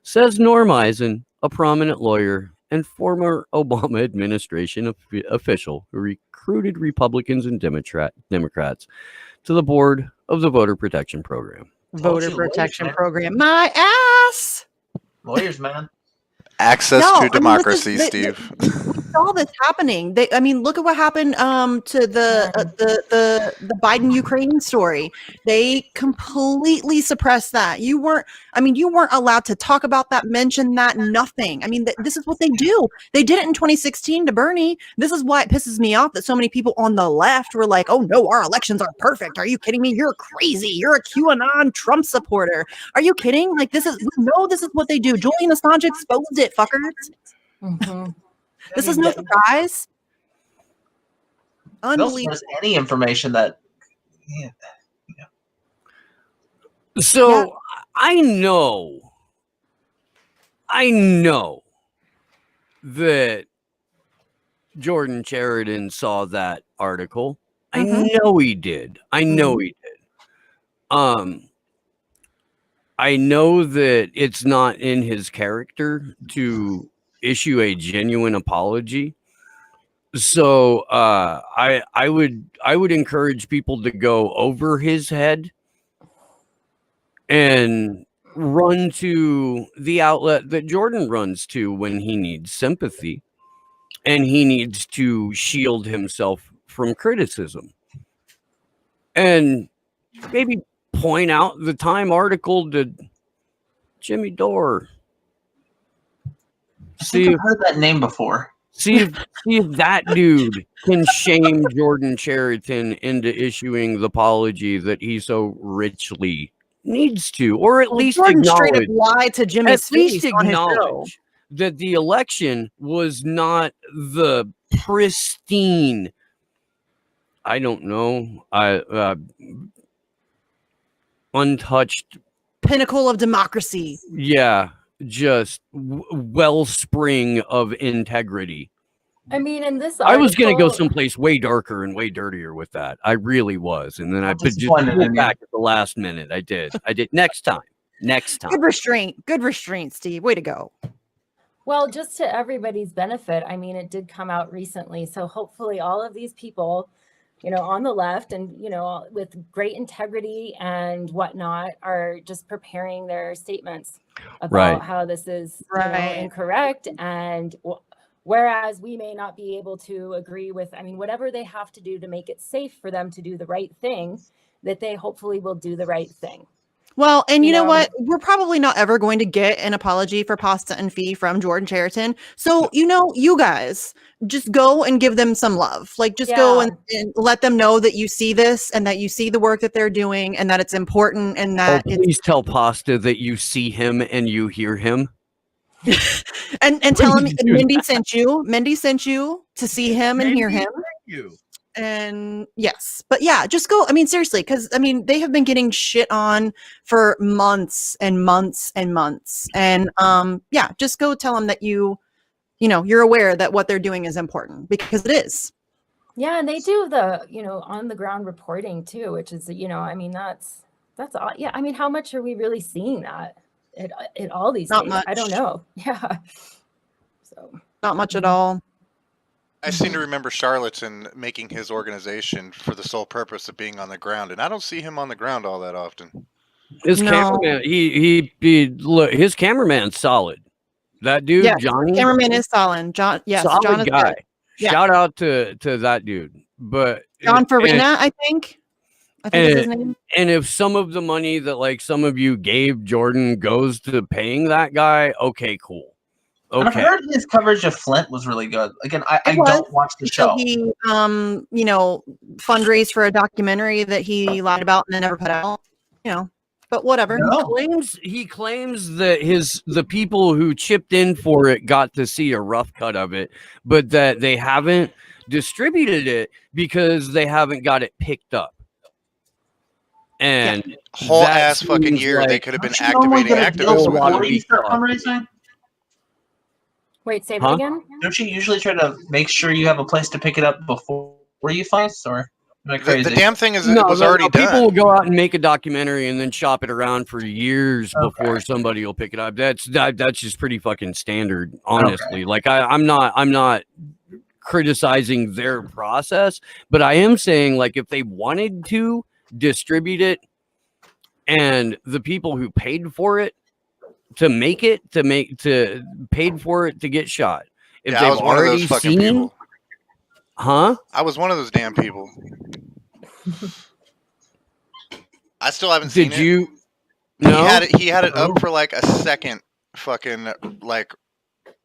says Norm Eisen, a prominent lawyer and former Obama administration official who recruited Republicans and Democrats to the board of the Voter Protection Program. Voter Protection Program. My ass. Lawyers, man. Access to democracy, Steve. All this happening. Look at what happened to the Biden Ukraine story. They completely suppressed that. You weren't allowed to talk about that, mention that, nothing. This is what they do. They did it in 2016 to Bernie. This is why it pisses me off that so many people on the left were like, "Oh no, our elections are perfect. Are you kidding me? You're crazy. You're a QAnon Trump supporter. Are you kidding? This is what they do. Julian Assange exposed it, fuckers." Mm-hmm. This is no surprise. Unbelievable. Any information that. So I know that Jordan Sheridan saw that article. I know he did. I know that it's not in his character to issue a genuine apology. So I would encourage people to go over his head and run to the outlet that Jordan runs to when he needs sympathy and he needs to shield himself from criticism. And maybe point out the Time article to Jimmy Dore. See, I've heard that name before. See if that dude can shame Jordan Sheridan into issuing the apology that he so richly needs to, or at least Jordan acknowledge, straight up lied to Jimmy's at least face on his show. acknowledge that the election was not the pristine, I don't know, untouched pinnacle of democracy. Yeah, just wellspring of integrity. I mean, in this I was going to go article- someplace way darker and way dirtier with that. I really was. And then I just disappointed in pulled you. back at the last minute. I did. Next time. Good restraint, Steve. Way to go. Well, just to everybody's benefit, I mean, it did come out recently. So hopefully all of these people, you know, on the left and, you know, with great integrity and whatnot are just preparing their statements about Right. how this is you know, Right. incorrect. And whereas we may not be able to agree with, I mean, whatever they have to do to make it safe for them to do the right thing, that they hopefully will do the right thing. Well, and you know know? what? We're probably not ever going to get an apology for Pasta and Fee from Jordan Chariton. So, you know, you guys just go and give them some love. Like, just go and let them know that you see this and that you see the work that they're doing and that it's important and that please tell Pasta that you see him and you hear him. and tell him Please do Mindy sent you. Mindy sent you to see him and hear him. Thank you. And yes, but yeah, just go. I mean, seriously, because I mean, they have been getting shit on for months and months and months. And yeah, just go tell them that you know, you're aware that what they're doing is important because it is. Yeah, and they do the, you know, on the ground reporting too, which is, you know, I mean, that's all. Yeah, I mean, how much are we really seeing that at all these Not days? much. I don't know. Yeah. So Not much at all. I seem to remember Charlatan making his organization for the sole purpose of being on the ground, and I don't see him on the ground all that often. His No. cameraman, look, his cameraman's solid. That dude, Yeah, Johnny, cameraman is solid. John, yes, solid John is guy. good. Yeah. Shout out to that dude. But John and- Farina, I think is his name. And if some of the money that like some of you gave Jordan goes to paying that guy, okay, cool. And I've Okay. heard his coverage of Flint was really good. Again, I It was, don't watch the So show. he, you know, fundraised for a documentary that he lied about and then never put out. You know, but whatever. No. He claims that the people who chipped in for it got to see a rough cut of it, but that they haven't distributed it because they haven't got it picked up. And Whole that ass fucking seems year they like- could have been Don't you normally activating get a deal activism. lot of before you these start stuff. fundraising? wait, say Huh? that again? Don't you usually try to make sure you have a place to pick it up before you fund? Or am I The crazy? damn thing is, it was already People done. will go out and make a documentary and then shop it around for years Okay. before somebody will pick it up. That's just pretty fucking standard, honestly. Like I'm not criticizing their process, but I am saying like if they wanted to distribute it and the people who paid for it to paid for it to get shot. If Yeah, I they've was one of already those fucking seen, people. huh? I was one of those damn people. I still haven't seen Did it. you? No. He had it up for like a second, fucking like,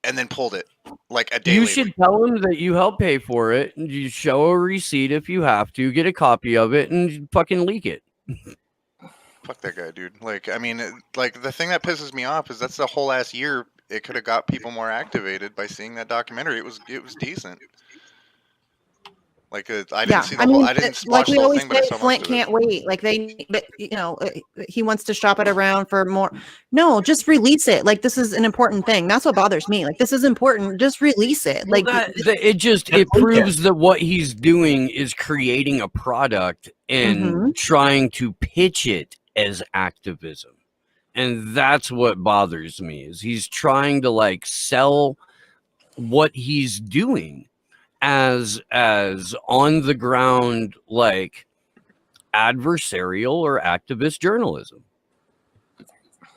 and then pulled it like a day You later. should tell them that you help pay for it. And you show a receipt if you have to, get a copy of it, and fucking leak it. Fuck that guy, dude. Like, I mean, like the thing that pisses me off is that's the whole ass year. It could have got people more activated by seeing that documentary. It was decent. Like I didn't see the whole. I didn't like watch we the whole always thing, but I say, saw Flint most of it. can't wait. Like you know, he wants to shop it around for more. No, just release it. Like this is an important thing. That's what bothers me. Like this is important. Just release it. Like It proves that what he's doing is creating a product and trying to pitch it as activism. And that's what bothers me is he's trying to like sell what he's doing as on the ground, like adversarial or activist journalism.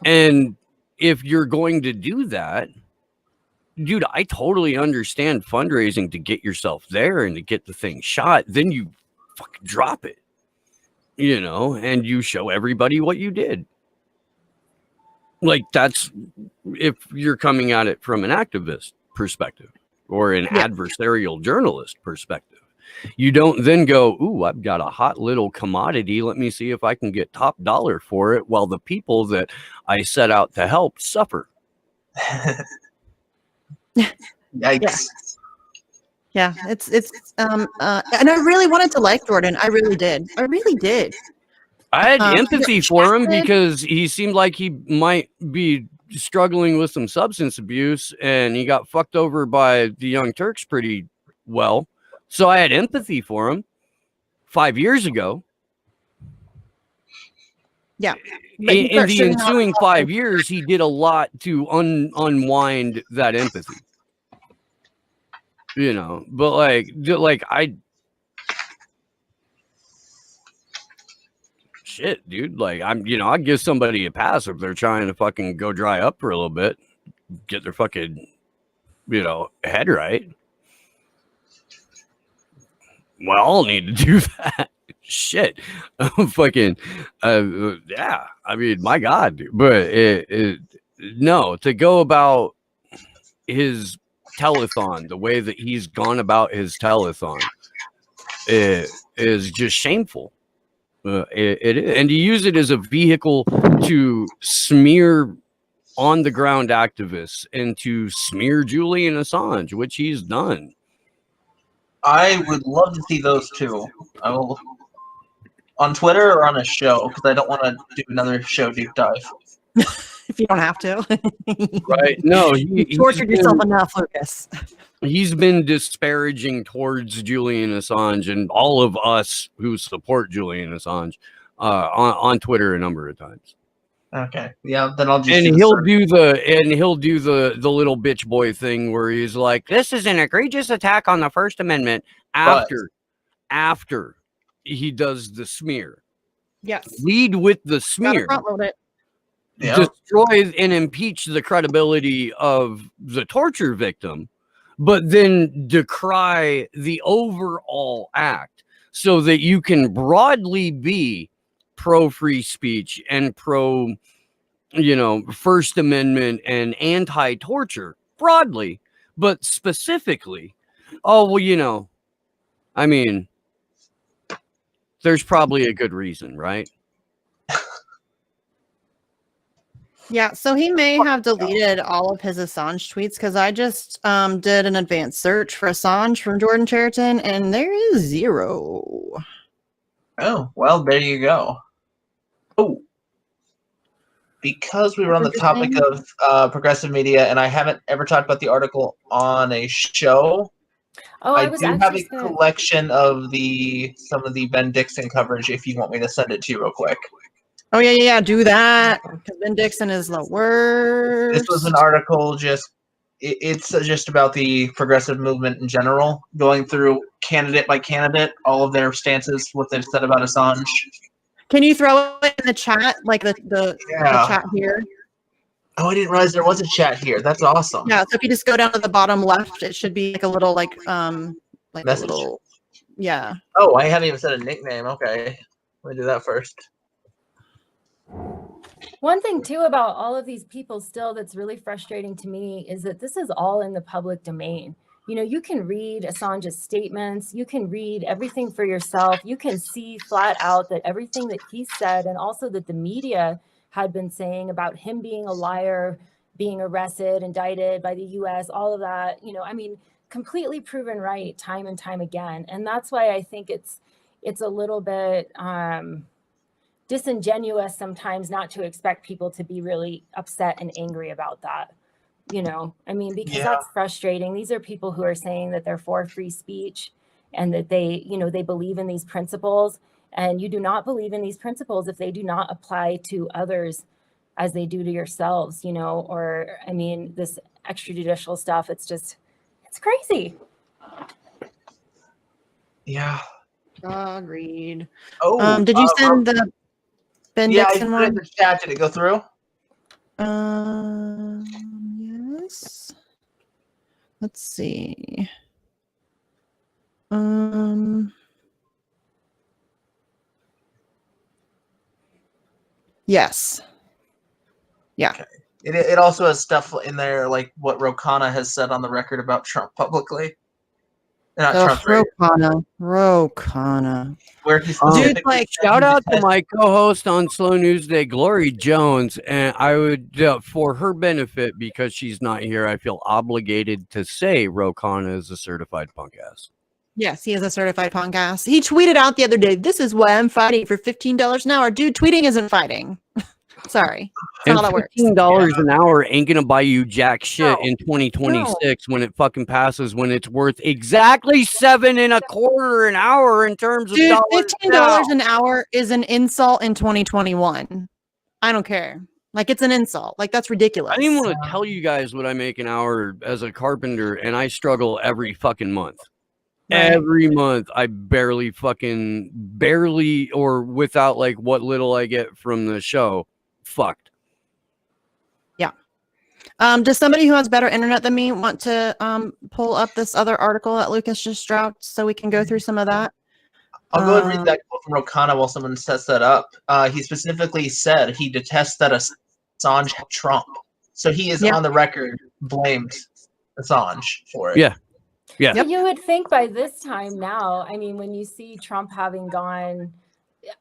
And if you're going to do that, dude, I totally understand fundraising to get yourself there and to get the thing shot. Then you fucking drop it, you know, and you show everybody what you did. Like that's if you're coming at it from an activist perspective or an adversarial journalist perspective. You don't then go, ooh, I've got a hot little commodity. Let me see if I can get top dollar for it while the people that I set out to help suffer. Yikes. Yeah, it's and I really wanted to like Jordan. I really did. I had empathy for him Chapman- because he seemed like he might be struggling with some substance abuse, and he got fucked over by the Young Turks pretty well. So I had empathy for him 5 years ago. Yeah. But he In the should not have ensuing left 5 years, he did a lot to unwind that empathy. You know, but shit, dude. Like, I'd give somebody a pass if they're trying to fucking go dry up for a little bit, get their fucking, head right. We all need to do that. Shit. Fucking, yeah. I mean, my God, dude. But no, to go about his telethon the way that he's gone about his telethon, it is just shameful. And to use it as a vehicle to smear on the ground activists and to smear Julian Assange, which he's done. I would love to see those two. I will on Twitter or on a show, because I don't want to do another show deep dive. if you don't have to. Right? No, You tortured yourself enough, Lucas. He's been disparaging towards Julian Assange and all of us who support Julian Assange on Twitter a number of times. Okay, yeah, then I'll just. And he'll do the little bitch boy thing where he's like, "This is an egregious attack on the First Amendment." After he does the smear, Yes. lead with the smear. Front load it. Yeah. Destroy and impeach the credibility of the torture victim, but then decry the overall act so that you can broadly be pro free speech and pro, First Amendment and anti-torture broadly, but specifically, I mean, there's probably a good reason, right? Yeah, so he may have deleted all of his Assange tweets because I just did an advanced search for Assange from Jordan Cheriton, and there is 0. Oh, well, there you go. Oh, because we were on the topic of progressive media, and I haven't ever talked about the article on a show. Oh, I do have a collection of some of the Ben Dixon coverage. If you want me to send it to you real quick. Oh yeah, do that. Because Ben Dixon is the worst. This was an article it's just about the progressive movement in general, going through candidate by candidate, all of their stances, what they've said about Assange. Can you throw it in the chat, like the chat here? Oh, I didn't realize there was a chat here. That's awesome. Yeah, so if you just go down to the bottom left, it should be like a little like message. A little, yeah. Oh, I haven't even said a nickname. Okay, let me do that first. One thing too about all of these people still that's really frustrating to me is that this is all in the public domain. You can read Assange's statements, you can read everything for yourself, you can see flat out that everything that he said, and also that the media had been saying about him being a liar, being arrested, indicted by the US, all of that, completely proven right time and time again. And that's why I think it's a little bit disingenuous sometimes not to expect people to be really upset and angry about that. Because that's frustrating. These are people who are saying that they're for free speech and that they believe in these principles. And you do not believe in these principles if they do not apply to others as they do to yourselves, this extrajudicial stuff. It's crazy. Yeah. Agreed. Oh, did you send the Ben Dixon one? Yeah, I put it in the chat. Did it go through? Yes. Let's see. Yes. Yeah. Okay. It also has stuff in there like what Ro Khanna has said on the record about Trump publicly. Not Trump. Ro Khanna. Where he's shout out to my co-host on Slow News Day, Glory Jones, and I would, for her benefit, because she's not here, I feel obligated to say Ro Khanna is a certified punk ass. Yes, he is a certified podcast. He tweeted out the other day, "This is why I'm fighting for $15 an hour." Dude, tweeting isn't fighting. Sorry. That's And not how that works. $15 an hour ain't gonna buy you jack shit No. in 2026 when it fucking passes, when it's worth exactly $7.25 an hour in terms of Dude, dollars $15 now. an hour is an insult in 2021. I don't care. Like, it's an insult. Like, that's ridiculous. I didn't want to tell you guys what I make an hour as a carpenter, and I struggle every fucking month. Right. Every month, I barely or without like what little I get from the show, fucked. Yeah. Does somebody who has better internet than me want to pull up this other article that Lucas just dropped so we can go through some of that? I'll go and read that quote from Rokana while someone sets that up. He specifically said he detests that Assange helped Trump. So he is on the record blamed Assange for it. Yeah. Yeah. But you would think by this time now, I mean, when you see Trump having gone,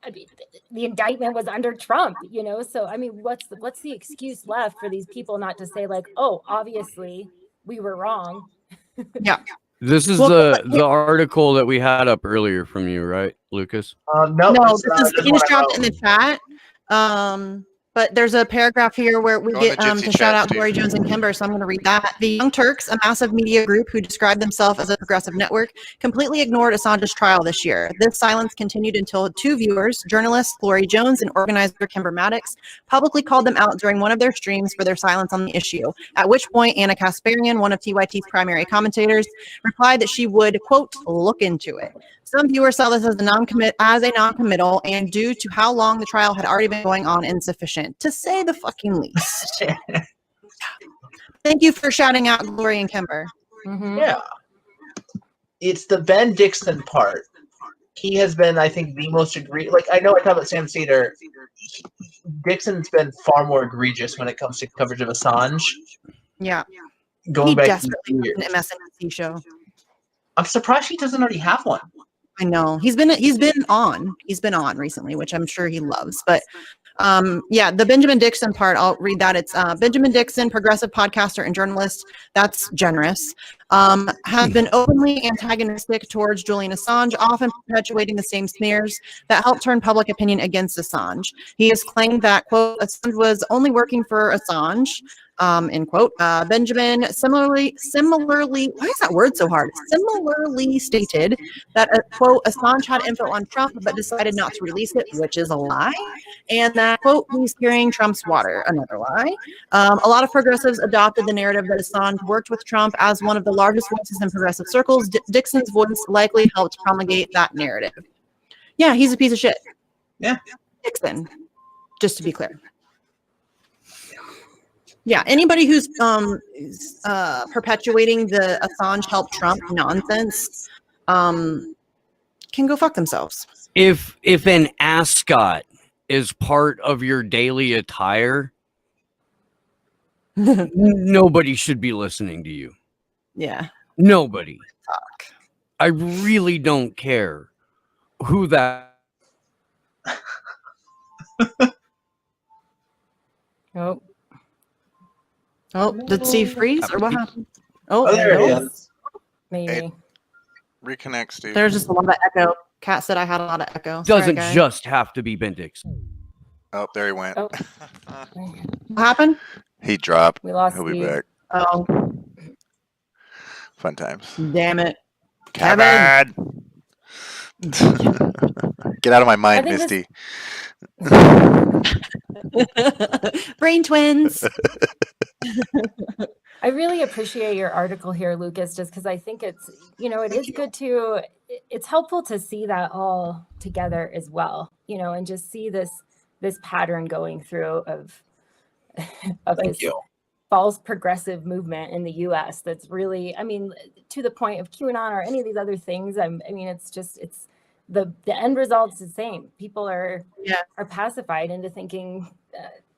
I mean, the indictment was under Trump, you know? So, I mean, what's the excuse left for these people not to say like, oh, obviously we were wrong? Yeah. This is the article that we had up earlier from you, right, Lucas? No, he just dropped it in the chat. But there's a paragraph here where we get to shout out Glory Jones and Kimber, so I'm going to read that. The Young Turks, a massive media group who described themselves as a progressive network, completely ignored Assange's trial this year. This silence continued until two viewers, journalists Glory Jones and organizer Kimber Maddox, publicly called them out during one of their streams for their silence on the issue, at which point Anna Kasparian, one of TYT's primary commentators, replied that she would, quote, look into it. Some viewers saw this as a non-committal, and due to how long the trial had already been going on, insufficient, to say the fucking least. Thank you for shouting out Glory and Kimber. Mm-hmm. Yeah. It's the Ben Dixon part. He has been, I think, the most egregious. Like, I know I talk about Sam Cedar. Dixon's been far more egregious when it comes to coverage of Assange. Yeah. Going He back desperately to wants an MSNBC show. I'm surprised he doesn't already have one. I know he's been on recently, which I'm sure he loves. But yeah, the Benjamin Dixon part, I'll read that. It's Benjamin Dixon, progressive podcaster and journalist. That's generous. Has been openly antagonistic towards Julian Assange, often perpetuating the same smears that helped turn public opinion against Assange. He has claimed that, quote, Assange was only working for Assange. End quote. Benjamin similarly, why is that word so hard? Similarly stated that, quote, Assange had info on Trump but decided not to release it, which is a lie. And that, quote, he's carrying Trump's water, another lie. A lot of progressives adopted the narrative that Assange worked with Trump. As one of the largest voices in progressive circles, Dixon's voice likely helped promulgate that narrative. Yeah, he's a piece of shit. Yeah. Dixon, just to be clear. Yeah, anybody who's perpetuating the Assange helped Trump nonsense can go fuck themselves. If an ascot is part of your daily attire, nobody should be listening to you. Yeah. Nobody. I really don't care who that. Oh, did Steve freeze or what happened? Oh, there he is. Maybe. Hey, reconnect, Steve. There's just a lot of echo. Kat said I had a lot of echo. Doesn't Sorry, guys. just have to be Bendix. Oh, there he went. Oh. What happened? He dropped. We lost He'll be Steve. back. Oh, Fun times. damn it. Kevin! Get out of my mind, I think Misty. Brain twins. I really appreciate your article here, Lucas, just because I think it's, it is good to, it's helpful to see that all together as well, and just see this pattern going through of this false progressive movement in the US that's really, to the point of QAnon or any of these other things. It's the end result's the same. People are pacified into thinking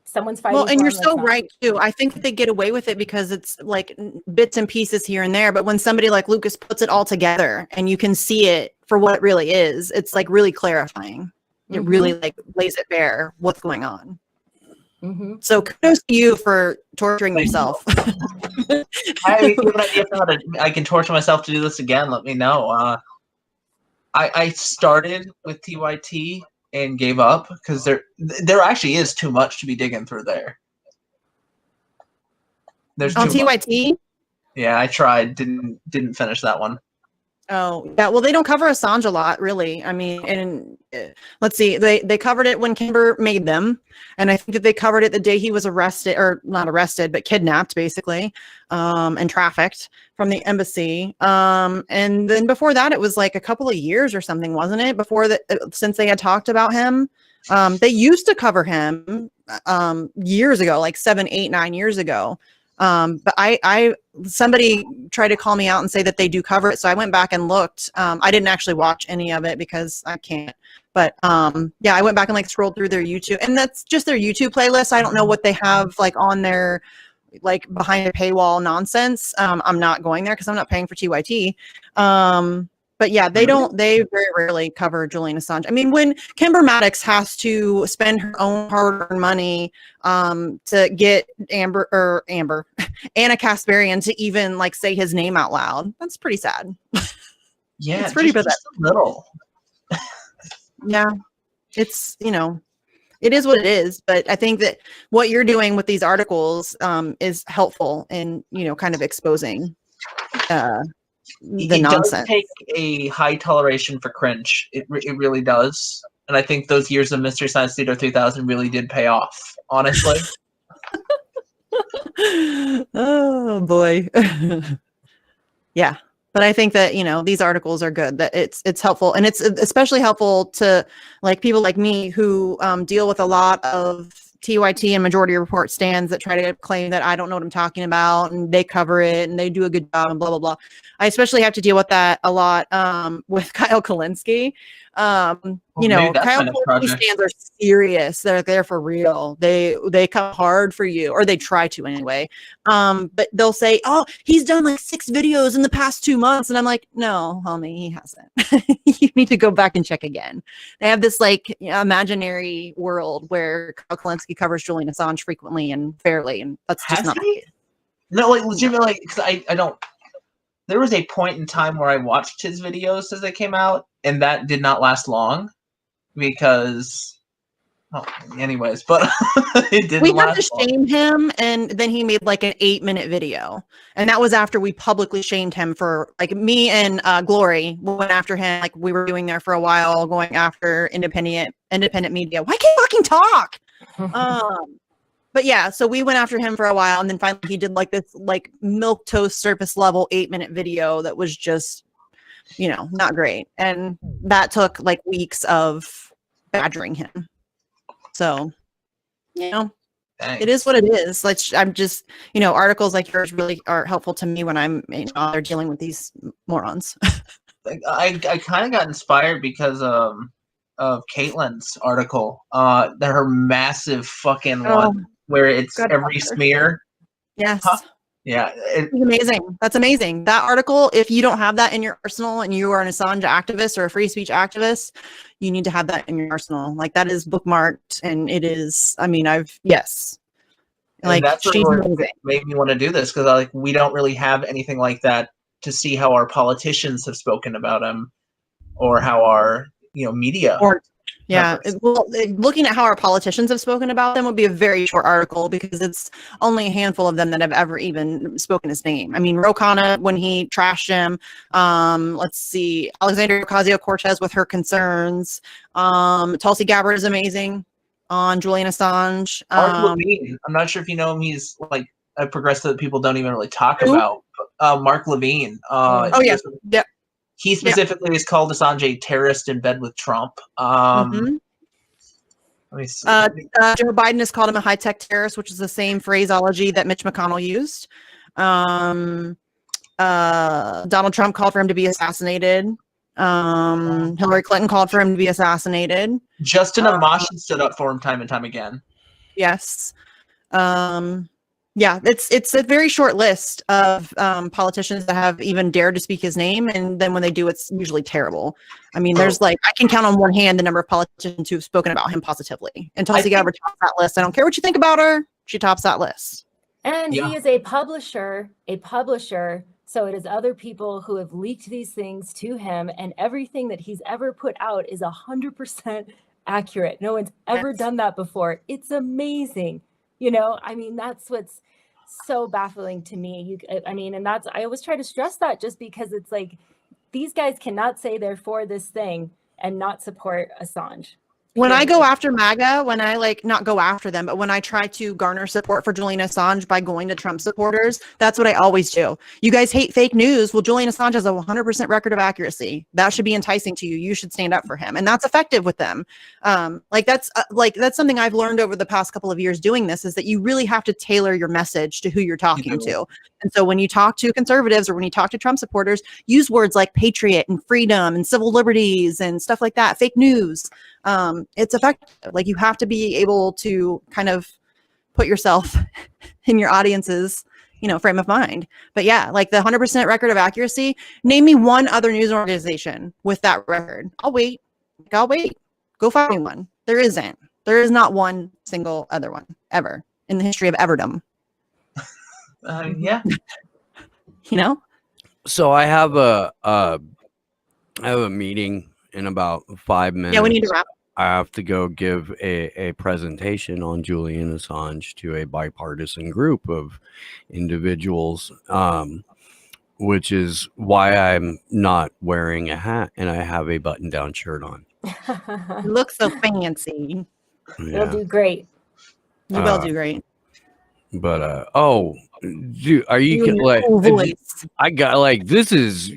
someone's fighting. Well, and you're so right too. I think they get away with it because it's like bits and pieces here and there. But when somebody like Lucas puts it all together and you can see it for what it really is, it's like really clarifying. It really like lays it bare what's going on. So kudos to you for torturing yourself. I can torture myself to do this again. Let me know. I started with TYT and gave up because there actually is too much to be digging through there. There's On too much. TYT? Yeah, I tried, didn't finish that one. Oh, yeah. Well, they don't cover Assange a lot, really. I mean, and let's see, they covered it when Kimber made them. And I think that they covered it the day he was arrested, or not arrested, but kidnapped, basically, and trafficked from the embassy. And then before that, it was like a couple of years or something, wasn't it? Before that, since they had talked about him. They used to cover him years ago, like 7, 8, 9 years ago. But somebody tried to call me out and say that they do cover it. So I went back and looked. I didn't actually watch any of it because I can't, but, yeah, I went back and like scrolled through their YouTube, and that's just their YouTube playlist. I don't know what they have like on their, like behind a paywall nonsense. I'm not going there cause I'm not paying for TYT. But yeah, they very rarely cover Julian Assange. I mean, when Kimber Maddox has to spend her own hard-earned money to get Anna Kasparian to even like say his name out loud, that's pretty sad. Yeah, it's pretty bad. Just a little. Yeah, it's, it is what it is. But I think that what you're doing with these articles is helpful in, kind of exposing the nonsense. Does take a high toleration for cringe. It really does. And I think those years of Mystery Science Theater 3000 really did pay off, honestly. Oh boy. Yeah. But I think that, these articles are good, that it's helpful. And it's especially helpful to like people like me who deal with a lot of TYT and Majority Report stands that try to claim that I don't know what I'm talking about, and they cover it and they do a good job and blah, blah, blah. I especially have to deal with that a lot with Kyle Kulinski. Kyle Kulinski stands are serious. They're there for real. They come hard for you, or they try to anyway. But they'll say, oh, he's done like 6 videos in the past 2 months. And I'm like, no, homie, he hasn't. You need to go back and check again. They have this like imaginary world where Kyle Kulinski covers Julian Assange frequently and fairly. And that's just not the case. No, like legitimately, like, because I don't. There was a point in time where I watched his videos as they came out, and that did not last long because, anyways, but it didn't. We had to shame him, and then he made like an 8-minute video, and that was after we publicly shamed him for like me and Glory went after him. Like we were doing there for a while, going after independent media. Why can't you fucking talk? But yeah, so we went after him for a while, and then finally he did like this like milquetoast surface level 8-minute video that was just, not great. And that took like weeks of badgering him. So, it is what it is. Like I'm just, articles like yours really are helpful to me when I'm they're dealing with these morons. I kind of got inspired because of Caitlin's article, her massive fucking one. Where it's every smear. Yes. Huh? Yeah. It's amazing. That's amazing. That article, if you don't have that in your arsenal and you are an Assange activist or a free speech activist, you need to have that in your arsenal. Like that is bookmarked, and it is, yes. Like that's what made me want to do this, because we don't really have anything like that to see how our politicians have spoken about him, or how our media. Yeah, well, looking at how our politicians have spoken about them would be a very short article, because it's only a handful of them that have ever even spoken his name. I mean, Ro Khanna, when he trashed him, let's see, Alexandria Ocasio-Cortez with her concerns, Tulsi Gabbard is amazing on Julian Assange. Mark Levine, I'm not sure if you know him, he's like a progressive that people don't even really talk about. Mark Levine. Yeah. He specifically has called Assange a terrorist in bed with Trump. Joe Biden has called him a high-tech terrorist, which is the same phraseology that Mitch McConnell used. Donald Trump called for him to be assassinated. Hillary Clinton called for him to be assassinated. Justin Amash stood up for him time and time again. Yes. Yeah, it's a very short list of politicians that have even dared to speak his name, and then when they do, it's usually terrible. I mean, there's I can count on one hand the number of politicians who've spoken about him positively. And Tulsi Gabbard tops that list. I don't care what you think about her; she tops that list. And he is a publisher So it is other people who have leaked these things to him, and everything that he's ever put out is 100% accurate. No one's ever done that before. It's amazing. You know, I mean, that's what's so baffling to me. And I always try to stress that, just because it's like, these guys cannot say they're for this thing and not support Assange. When I go after MAGA, when I not go after them, but when I try to garner support for Julian Assange by going to Trump supporters, that's what I always do. You guys hate fake news. Well, Julian Assange has a 100% record of accuracy. That should be enticing to you. You should stand up for him. And that's effective with them. That's something I've learned over the past couple of years doing this, is that you really have to tailor your message to who you're talking to. And so when you talk to conservatives or when you talk to Trump supporters, use words like patriot and freedom and civil liberties and stuff like that, fake news. It's effective. Like, you have to be able to kind of put yourself in your audience's, frame of mind. But yeah, like the 100% record of accuracy, name me one other news organization with that record. I'll wait. Go find me one. There isn't. There is not one single other one ever in the history of everdom. Yeah. So I have a meeting in about 5 minutes. Yeah, we need to wrap. I have to go give a presentation on Julian Assange to a bipartisan group of individuals, which is why I'm not wearing a hat and I have a button-down shirt on. You look so fancy. Yeah. It'll do great. You will do great. But dude, are you like? Cool voice. I got this is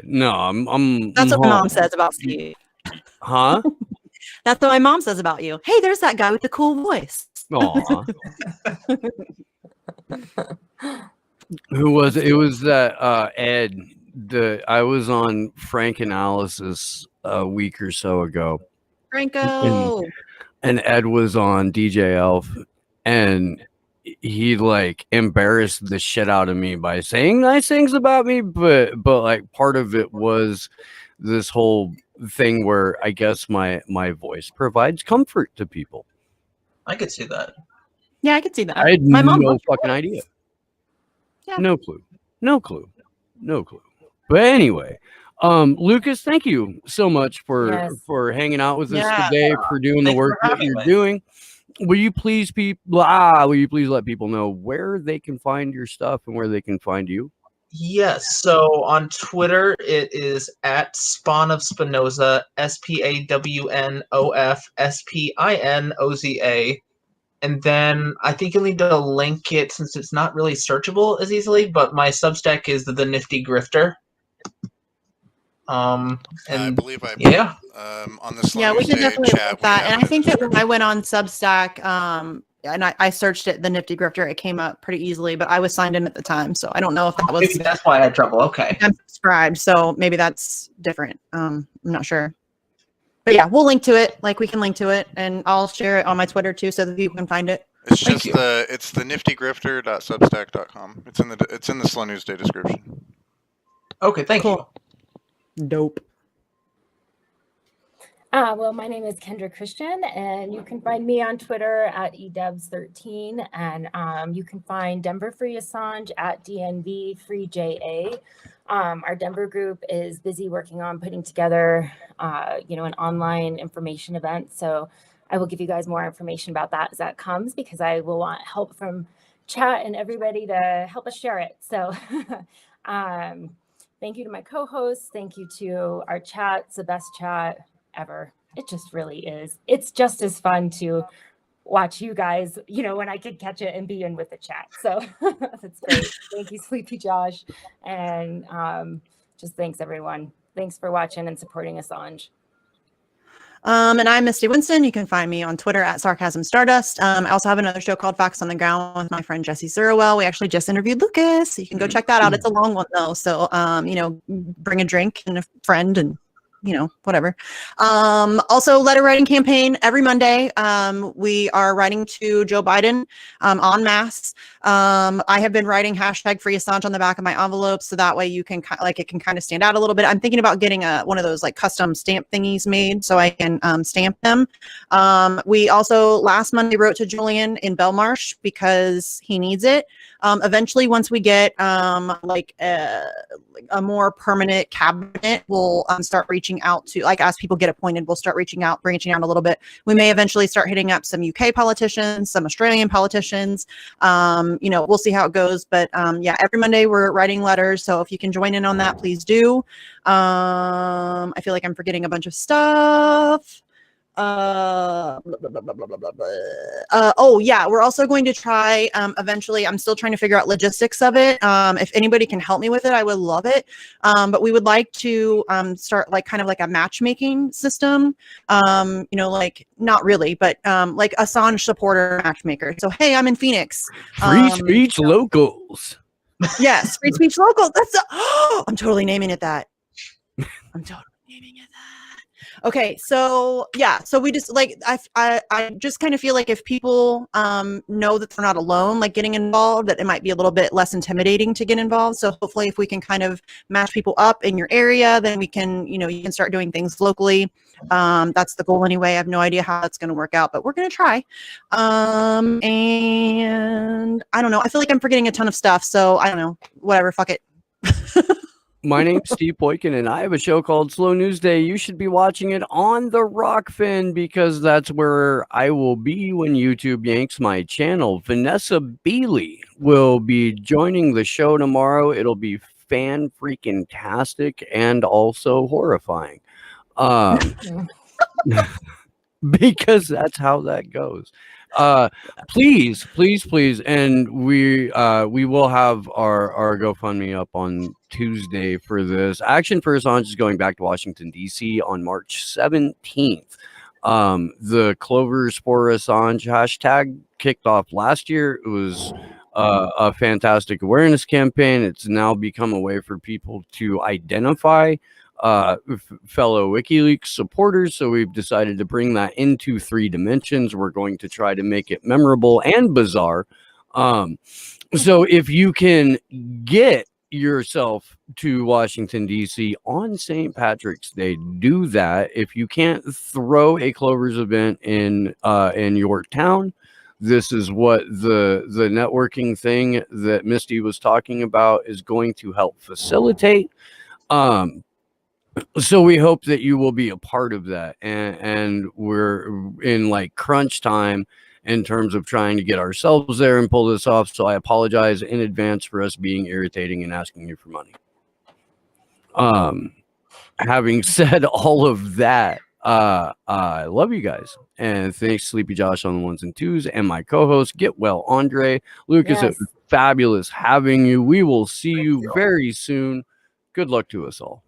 no. I'm. That's what my mom says about Steve. Huh? That's what my mom says about you. Hey, there's that guy with the cool voice. Aw. Who was it? It was that Ed. I was on Frank Analysis a week or so ago. Franco. And Ed was on DJ Elf, and he embarrassed the shit out of me by saying nice things about me, but part of it was this whole thing where I guess my voice provides comfort to people. I could see that. Yeah, I could see that. I had my mom no fucking idea. Yeah. No clue. But anyway, Lucas, thank you so much for hanging out with us today, for doing the work that you're doing. Will you please let people know where they can find your stuff and where they can find you? Yes. So on Twitter, it is at Spawn of Spinoza, SPAWNOF SPINOZA. And then I think you'll need to link it, since it's not really searchable as easily, but my Substack is the Nifty Grifter. And I believe I on the yeah, we can definitely link that. And I think that when I went on Substack, and I searched it, the Nifty Grifter, it came up pretty easily, but I was signed in at the time, so I don't know if that was. Maybe that's why I had trouble. Okay. I'm subscribed, so maybe that's different. I'm not sure. But yeah, we'll link to it. We can link to it, and I'll share it on my Twitter too, so that people can find it. It's just it's the niftygrifter.substack.com. It's in the Slow News Day description. Okay, thank you. Dope. Well, my name is Kendra Christian, and you can find me on Twitter at edebs13, and you can find Denver Free Assange at DNV Free JA. Our Denver group is busy working on putting together, an online information event. So I will give you guys more information about that as that comes, because I will want help from chat and everybody to help us share it. So thank you to my co-hosts. Thank you to our chat. It's the best chat ever. It just really is. It's just as fun to watch you guys, when I could catch it and be in with the chat. So that's great. Thank you, Sleepy Josh. And just thanks, everyone. Thanks for watching and supporting Assange. And I'm Misty Winston. You can find me on Twitter at Sarcasm Stardust. I also have another show called Facts on the Ground with my friend Jesse Zerowell. We actually just interviewed Lucas, so you can go check that out. It's a long one though, so bring a drink and a friend and whatever. Also, letter writing campaign every Monday. We are writing to Joe Biden en masse. I have been writing #Free Assange on the back of my envelopes, so that way you can it can kind of stand out a little bit. I'm thinking about getting one of those custom stamp thingies made so I can stamp them. We also last Monday wrote to Julian in Belmarsh because he needs it. Eventually, once we get like a more permanent cabinet, we'll start reaching out to, like, as people get appointed, we'll start branching out a little bit. We may eventually start hitting up some UK politicians, some Australian politicians. We'll see how it goes. But yeah, every Monday we're writing letters. So if you can join in on that, please do. I feel like I'm forgetting a bunch of stuff. Oh yeah, we're also going to try eventually. I'm still trying to figure out logistics of it. If anybody can help me with it, I would love it. But we would like to start like kind of like a matchmaking system. Like not really, but like Assange supporter matchmaker. So hey, I'm in Phoenix. Free speech locals. Yes, free speech local. I'm totally naming it that. I'm totally naming it that. Okay, so yeah, so we just like I just kind of feel like if people know that they're not alone, like getting involved, that it might be a little bit less intimidating to get involved. So hopefully, if we can kind of match people up in your area, then we can, you can start doing things locally. That's the goal anyway. I have no idea how that's going to work out, but we're going to try. And I don't know. I feel like I'm forgetting a ton of stuff, so I don't know. Whatever, fuck it. My name's Steve Boykin, and I have a show called Slow News Day. You should be watching it on the Rockfin, because that's where I will be when YouTube yanks my channel. Vanessa Beeley will be joining the show tomorrow. It'll be fan-freaking-tastic and also horrifying. Because that's how that goes. Please, and we will have our GoFundMe up on Tuesday for this. Action for Assange is going back to Washington D.C. on March 17th. The Clovers for Assange hashtag kicked off last year. It was a fantastic awareness campaign. It's now become a way for people to identify fellow WikiLeaks supporters, so we've decided to bring that into 3 dimensions. We're going to try to make it memorable and bizarre. So if you can get yourself to Washington D.C. on St. Patrick's Day, do that. If you can't throw a Clovers event in your town, this is what the networking thing that Misty was talking about is going to help facilitate. So we hope that you will be a part of that, and we're in like crunch time in terms of trying to get ourselves there and pull this off. So I apologize in advance for us being irritating and asking you for money. Having said all of that, I love you guys, and thanks Sleepy Josh on the 1s and 2s, and my co-host Get Well Andre. Lucas, Yes. it was fabulous having you. We will see you very soon. Good luck to us all.